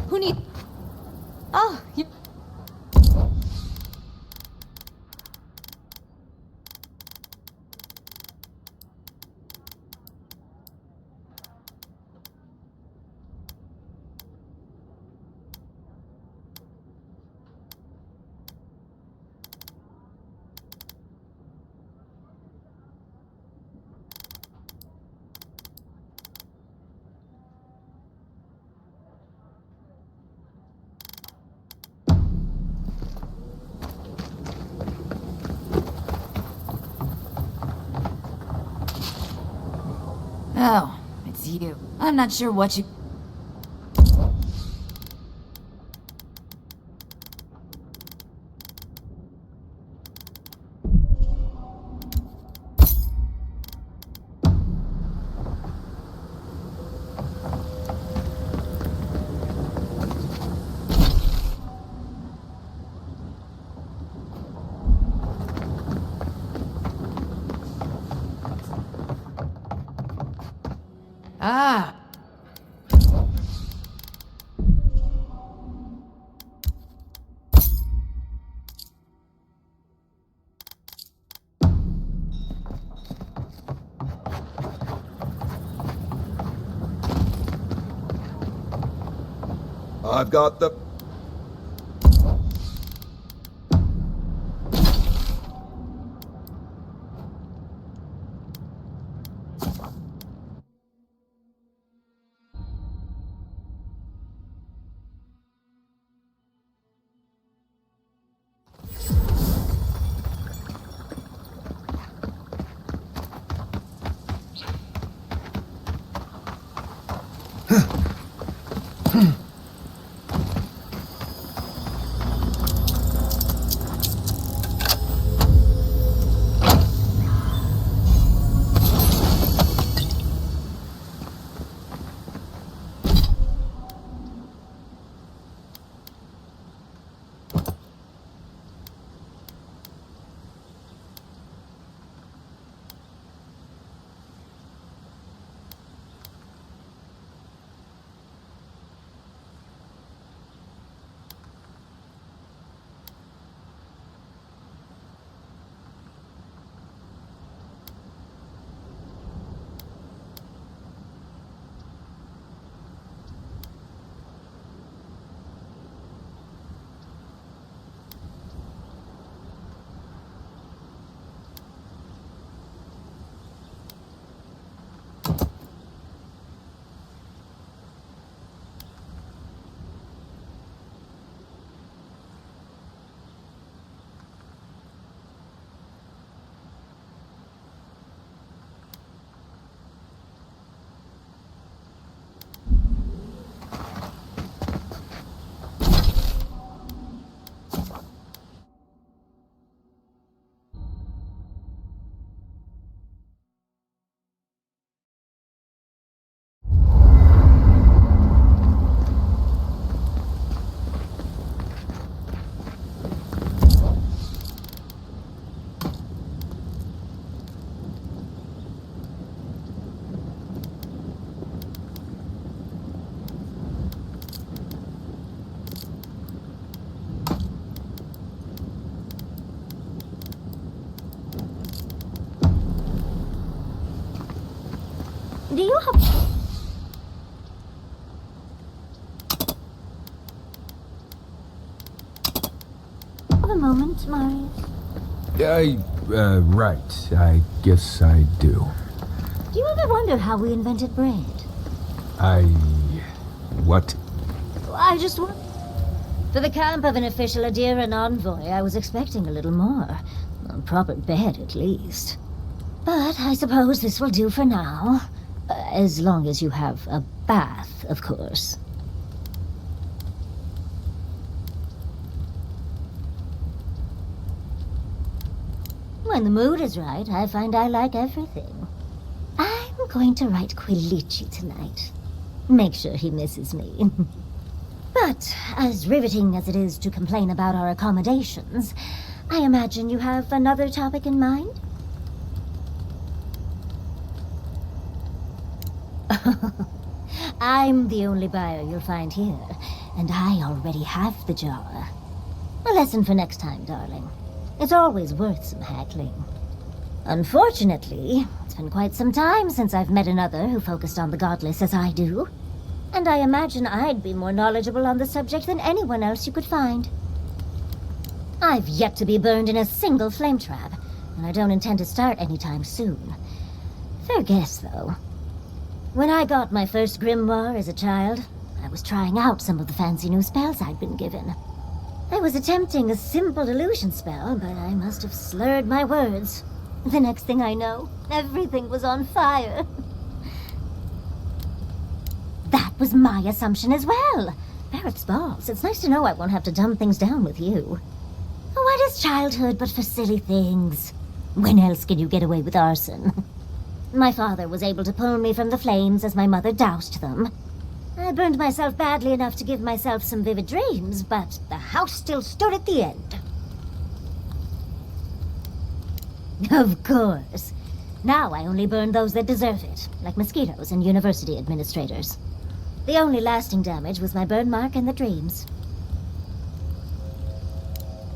Who need... Oh, you... Oh, it's you. I'm not sure what you... Ah! I've got the... Do you have... a moment, Marius? Right. I guess I do. Do you ever wonder how we invented bread? What? I just wonder. For the camp of an official Adiran envoy, I was expecting a little more. A proper bed, at least. But I suppose this will do for now. As long as you have a bath, of course. When the mood is right, I find I like everything. I'm going to write Quilici tonight. Make sure he misses me. But, as riveting as it is to complain about our accommodations, I imagine you have another topic in mind? I'm the only buyer you'll find here, and I already have the jar. A lesson for next time, darling. It's always worth some haggling. Unfortunately, it's been quite some time since I've met another who focused on the godless as I do. And I imagine I'd be more knowledgeable on the subject than anyone else you could find. I've yet to be burned in a single flame trap, and I don't intend to start anytime soon. Fair guess, though. When I got my first grimoire as a child, I was trying out some of the fancy new spells I'd been given. I was attempting a simple illusion spell, but I must have slurred my words. The next thing I know, everything was on fire. That was my assumption as well. Barrett's balls. It's nice to know I won't have to dumb things down with you. What is childhood but for silly things? When else can you get away with arson? My father was able to pull me from the flames as my mother doused them. I burned myself badly enough to give myself some vivid dreams, but the house still stood at the end. Of course. Now I only burn those that deserve it, like mosquitoes and university administrators. The only lasting damage was my burn mark and the dreams.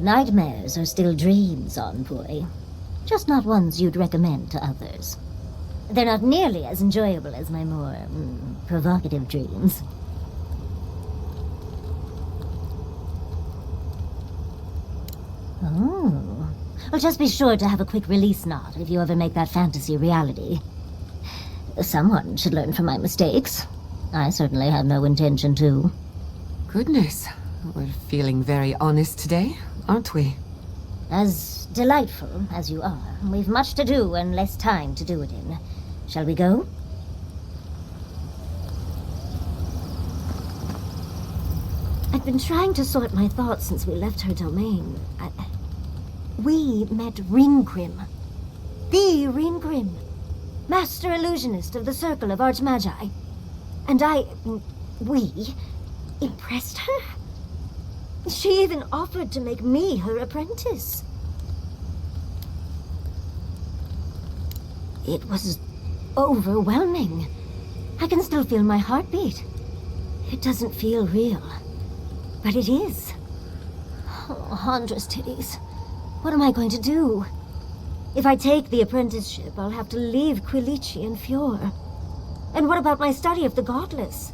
Nightmares are still dreams, envoy. Just not ones you'd recommend to others. They're not nearly as enjoyable as my more provocative dreams. Oh. Well, just be sure to have a quick release knot if you ever make that fantasy reality. Someone should learn from my mistakes. I certainly have no intention to. Goodness. We're feeling very honest today, aren't we? As delightful as you are, we've much to do and less time to do it in. Shall we go? I've been trying to sort my thoughts since we left her domain. We met Ringcrim. The Ringcrim. Master Illusionist of the Circle of Archmagi. And we impressed her? She even offered to make me her apprentice. It was overwhelming. I can still feel my heartbeat. It doesn't feel real, but it is. Oh, Handra's titties. What am I going to do? If I take the apprenticeship, I'll have to leave Quilici and Fior. And what about my study of the godless?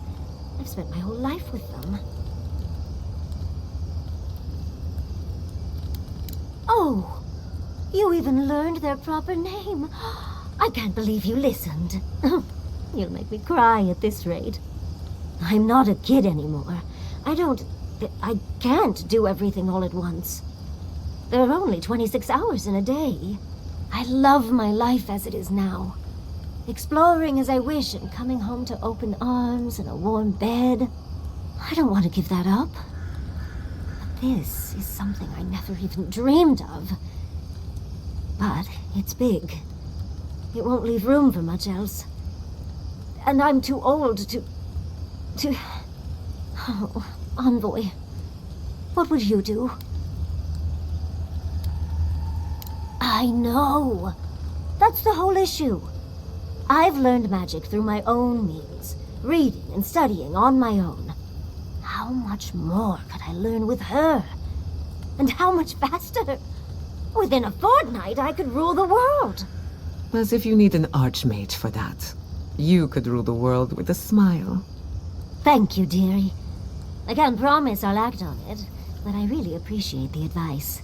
I've spent my whole life with them. Oh, you even learned their proper name. I can't believe you listened. You'll make me cry at this rate. I'm not a kid anymore. I can't do everything all at once. There are only 26 hours in a day. I love my life as it is now. Exploring as I wish and coming home to open arms and a warm bed. I don't want to give that up. But this is something I never even dreamed of. But it's big. It won't leave room for much else. And I'm too old to... Oh, Envoy. What would you do? I know. That's the whole issue. I've learned magic through my own means, reading and studying on my own. How much more could I learn with her? And how much faster? Within a fortnight, I could rule the world. As if you need an archmage for that. You could rule the world with a smile. Thank you, dearie. I can't promise I'll act on it, but I really appreciate the advice.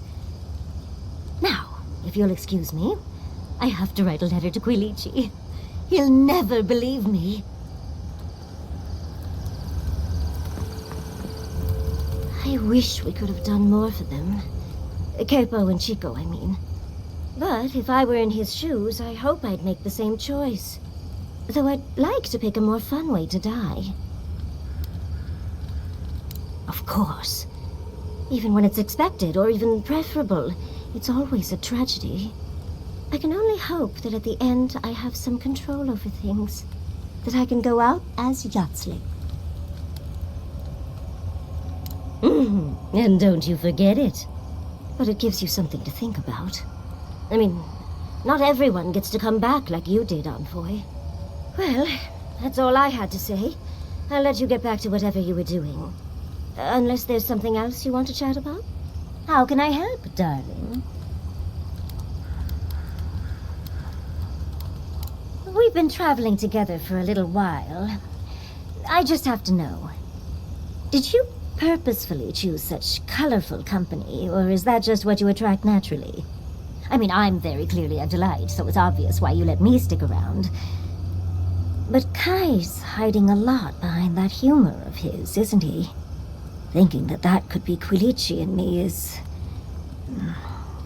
Now, if you'll excuse me, I have to write a letter to Quilici. He'll never believe me. I wish we could have done more for them. Capo and Chico, I mean. But if I were in his shoes, I hope I'd make the same choice. Though I'd like to pick a more fun way to die. Of course. Even when it's expected, or even preferable, it's always a tragedy. I can only hope that at the end I have some control over things. That I can go out as Yatsley. And don't you forget it. But it gives you something to think about. I mean, not everyone gets to come back like you did, Envoy. Well, that's all I had to say. I'll let you get back to whatever you were doing. Unless there's something else you want to chat about? How can I help, darling? We've been traveling together for a little while. I just have to know. Did you purposefully choose such colorful company, or is that just what you attract naturally? I mean, I'm very clearly a delight, so it's obvious why you let me stick around. But Kai's hiding a lot behind that humor of his, isn't he? Thinking that that could be Quilici and me is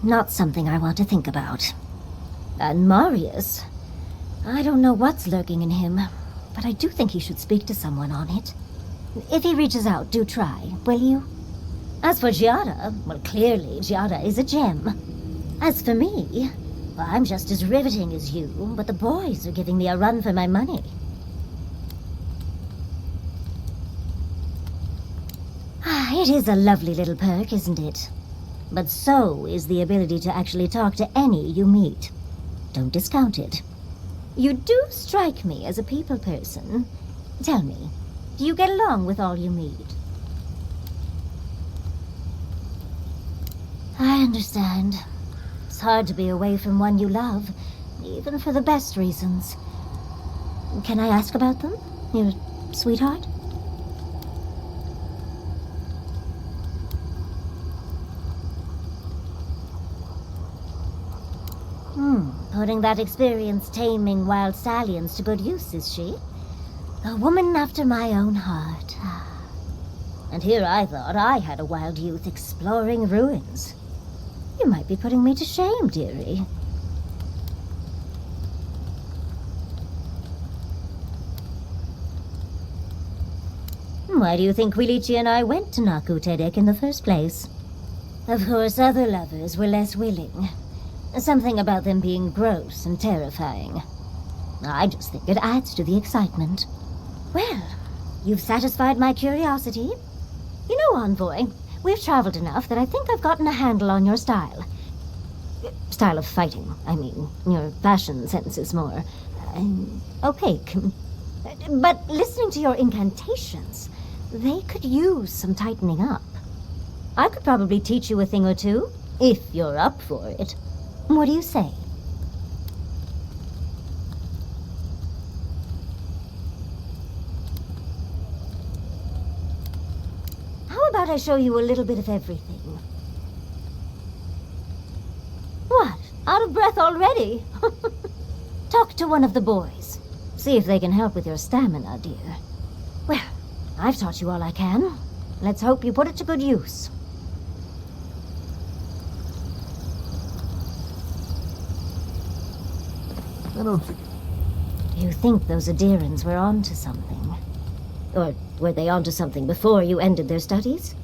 not something I want to think about. And Marius, I don't know what's lurking in him, but I do think he should speak to someone on it. If he reaches out, do try, will you? As for Giada, well, clearly Giada is a gem. As for me, well, I'm just as riveting as you, but the boys are giving me a run for my money. It is a lovely little perk, isn't it? But so is the ability to actually talk to any you meet. Don't discount it. You do strike me as a people person. Tell me, do you get along with all you meet? I understand. It's hard to be away from one you love, even for the best reasons. Can I ask about them, your sweetheart? Putting that experience taming wild stallions to good use, is she? A woman after my own heart. And here I thought I had a wild youth exploring ruins. You might be putting me to shame, dearie. Why do you think Quilici and I went to Naku Tedek in the first place? Of course, other lovers were less willing. Something about them being gross and terrifying. I just think it adds to the excitement. Well, you've satisfied my curiosity. You know, Envoy, we've traveled enough that I think I've gotten a handle on your style. Style of fighting, I mean. Your fashion sense is more opaque. But listening to your incantations, they could use some tightening up. I could probably teach you a thing or two, if you're up for it. What do you say? How about I show you a little bit of everything? What? Out of breath already? Talk to one of the boys. See if they can help with your stamina, dear. Well, I've taught you all I can. Let's hope you put it to good use. I don't think... Do you think those Adirans were onto something? Or were they onto something before you ended their studies?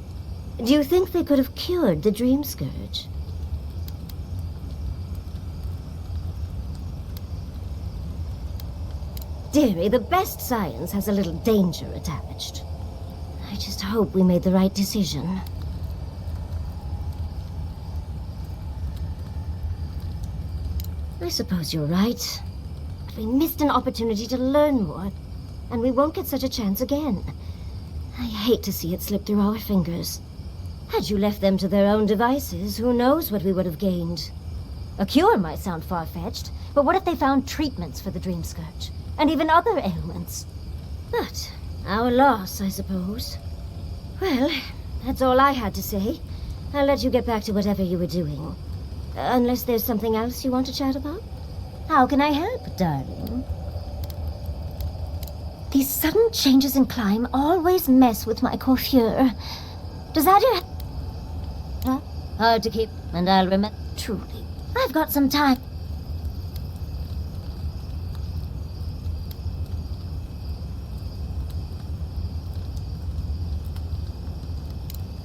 Do you think they could have cured the Dream Scourge? Dearie, the best science has a little danger attached. I just hope we made the right decision. I suppose you're right. But we missed an opportunity to learn more, and we won't get such a chance again. I hate to see it slip through our fingers. Had you left them to their own devices, who knows what we would have gained? A cure might sound far-fetched, but what if they found treatments for the Dream Scourge? and even other ailments. But our loss, I suppose. Well, that's all I had to say. I'll let you get back to whatever you were doing. Unless there's something else you want to chat about? How can I help, darling? These sudden changes in climate always mess with my coiffure. Does that Huh? Hard to keep, and I'll remember. Truly, I've got some time.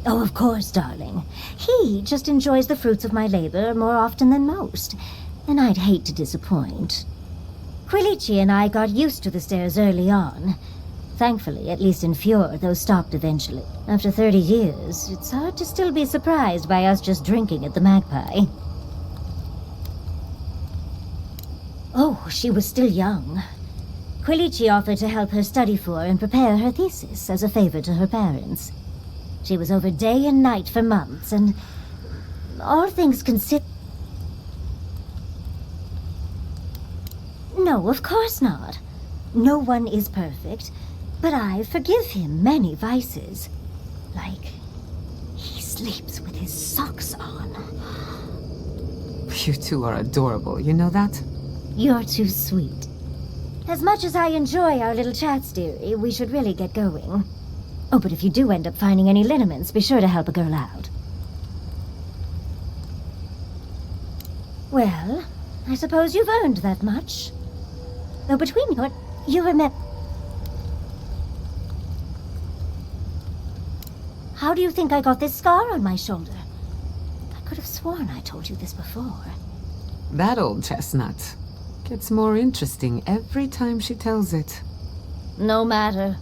Oh, of course, darling. He just enjoys the fruits of my labor more often than most, and I'd hate to disappoint. Quilici and I got used to the stairs early on. Thankfully, at least in Fjord, those stopped eventually. After 30 years, it's hard to still be surprised by us just drinking at the Magpie. Oh, she was still young. Quilici offered to help her study for and prepare her thesis as a favor to her parents. She was over day and night for months, and all things considered... No, of course not. No one is perfect, but I forgive him many vices. Like, he sleeps with his socks on. You two are adorable, you know that? You're too sweet. As much as I enjoy our little chats, dearie, we should really get going. Oh, but if you do end up finding any liniments, be sure to help a girl out. Well, I suppose you've earned that much. Though between you remember... How do you think I got this scar on my shoulder? I could have sworn I told you this before. That old chestnut gets more interesting every time she tells it. No matter.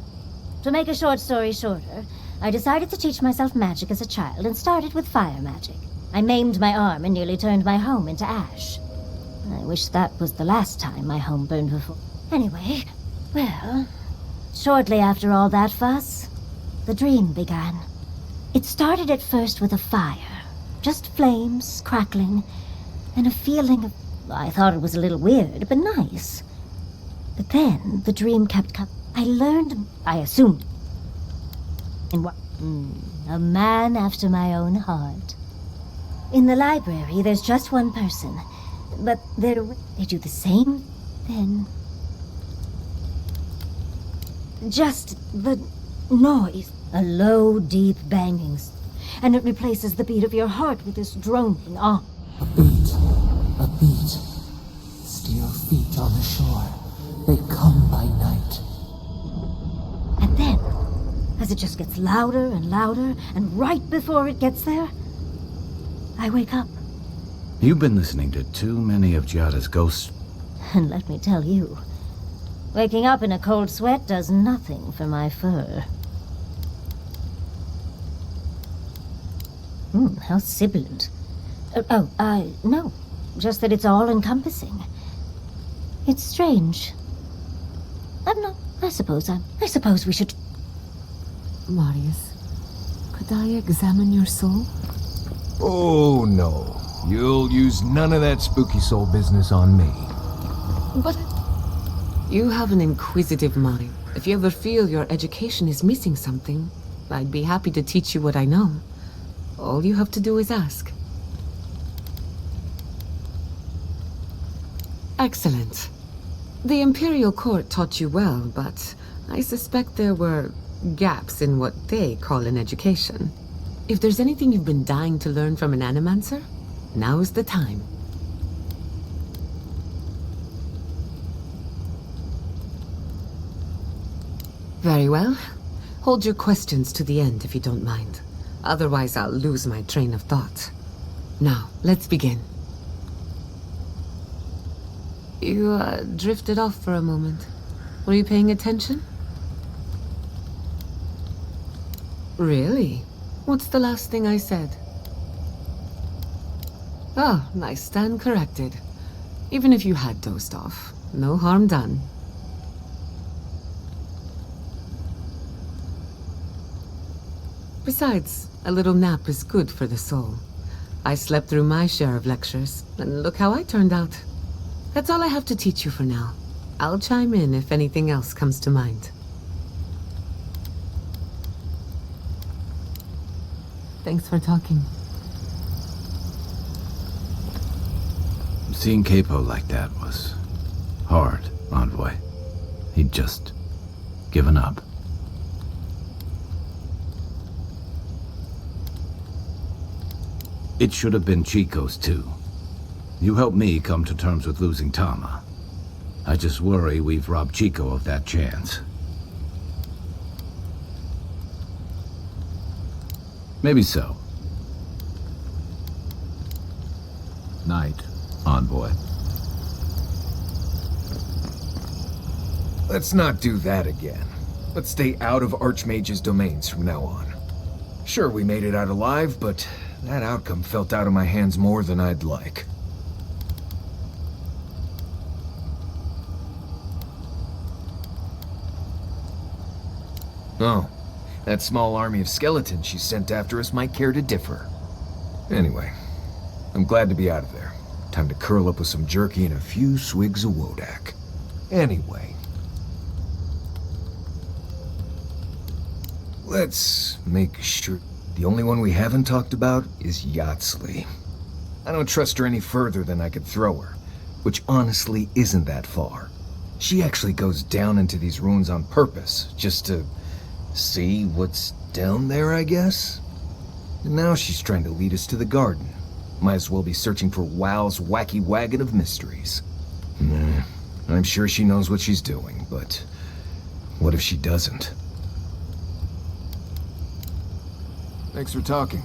To make a short story shorter, I decided to teach myself magic as a child and started with fire magic. I maimed my arm and nearly turned my home into ash. I wish that was the last time my home burned before. Anyway, well, shortly after all that fuss, the dream began. It started at first with a fire, just flames, crackling, and a feeling of... I thought it was a little weird, but nice. But then the dream kept coming. I learned, I assumed, in what? A man after my own heart. In the library, there's just one person, but they do the same thing. Just the noise. A low, deep banging, and it replaces the beat of your heart with this droning ah. A beat. Steel feet on the shore. They come by night. And then, as it just gets louder and louder, and right before it gets there, I wake up. You've been listening to too many of Giada's ghosts. And let me tell you, waking up in a cold sweat does nothing for my fur. How sibilant. No. Just that it's all-encompassing. It's strange. I suppose we should... Marius, could I examine your soul? Oh, no. You'll use none of that spooky soul business on me. But... You have an inquisitive mind. If you ever feel your education is missing something, I'd be happy to teach you what I know. All you have to do is ask. Excellent. The Imperial Court taught you well, but I suspect there were gaps in what they call an education. If there's anything you've been dying to learn from an Animancer, now is the time. Very well. Hold your questions to the end if you don't mind. Otherwise, I'll lose my train of thought. Now, let's begin. You drifted off for a moment. Were you paying attention? Really? What's the last thing I said? Oh, I stand corrected. Even if you had dozed off, no harm done. Besides, a little nap is good for the soul. I slept through my share of lectures, and look how I turned out. That's all I have to teach you for now. I'll chime in if anything else comes to mind. Thanks for talking. Seeing Capo like that was hard, Envoy. He'd just given up. It should have been Chico's too. You helped me come to terms with losing Tama. I just worry we've robbed Chico of that chance. Maybe so. Night, Envoy. Let's not do that again. Let's stay out of Archmage's domains from now on. Sure, we made it out alive, but that outcome felt out of my hands more than I'd like. Oh, that small army of skeletons she sent after us might care to differ. Anyway, I'm glad to be out of there. Time to curl up with some jerky and a few swigs of Wodak. Anyway. Let's make sure. The only one we haven't talked about is Yatsley. I don't trust her any further than I could throw her, which honestly isn't that far. She actually goes down into these ruins on purpose, just to see what's down there, I guess? And now she's trying to lead us to the garden. Might as well be searching for WoW's wacky wagon of mysteries. I'm sure she knows what she's doing, but what if she doesn't? Thanks for talking.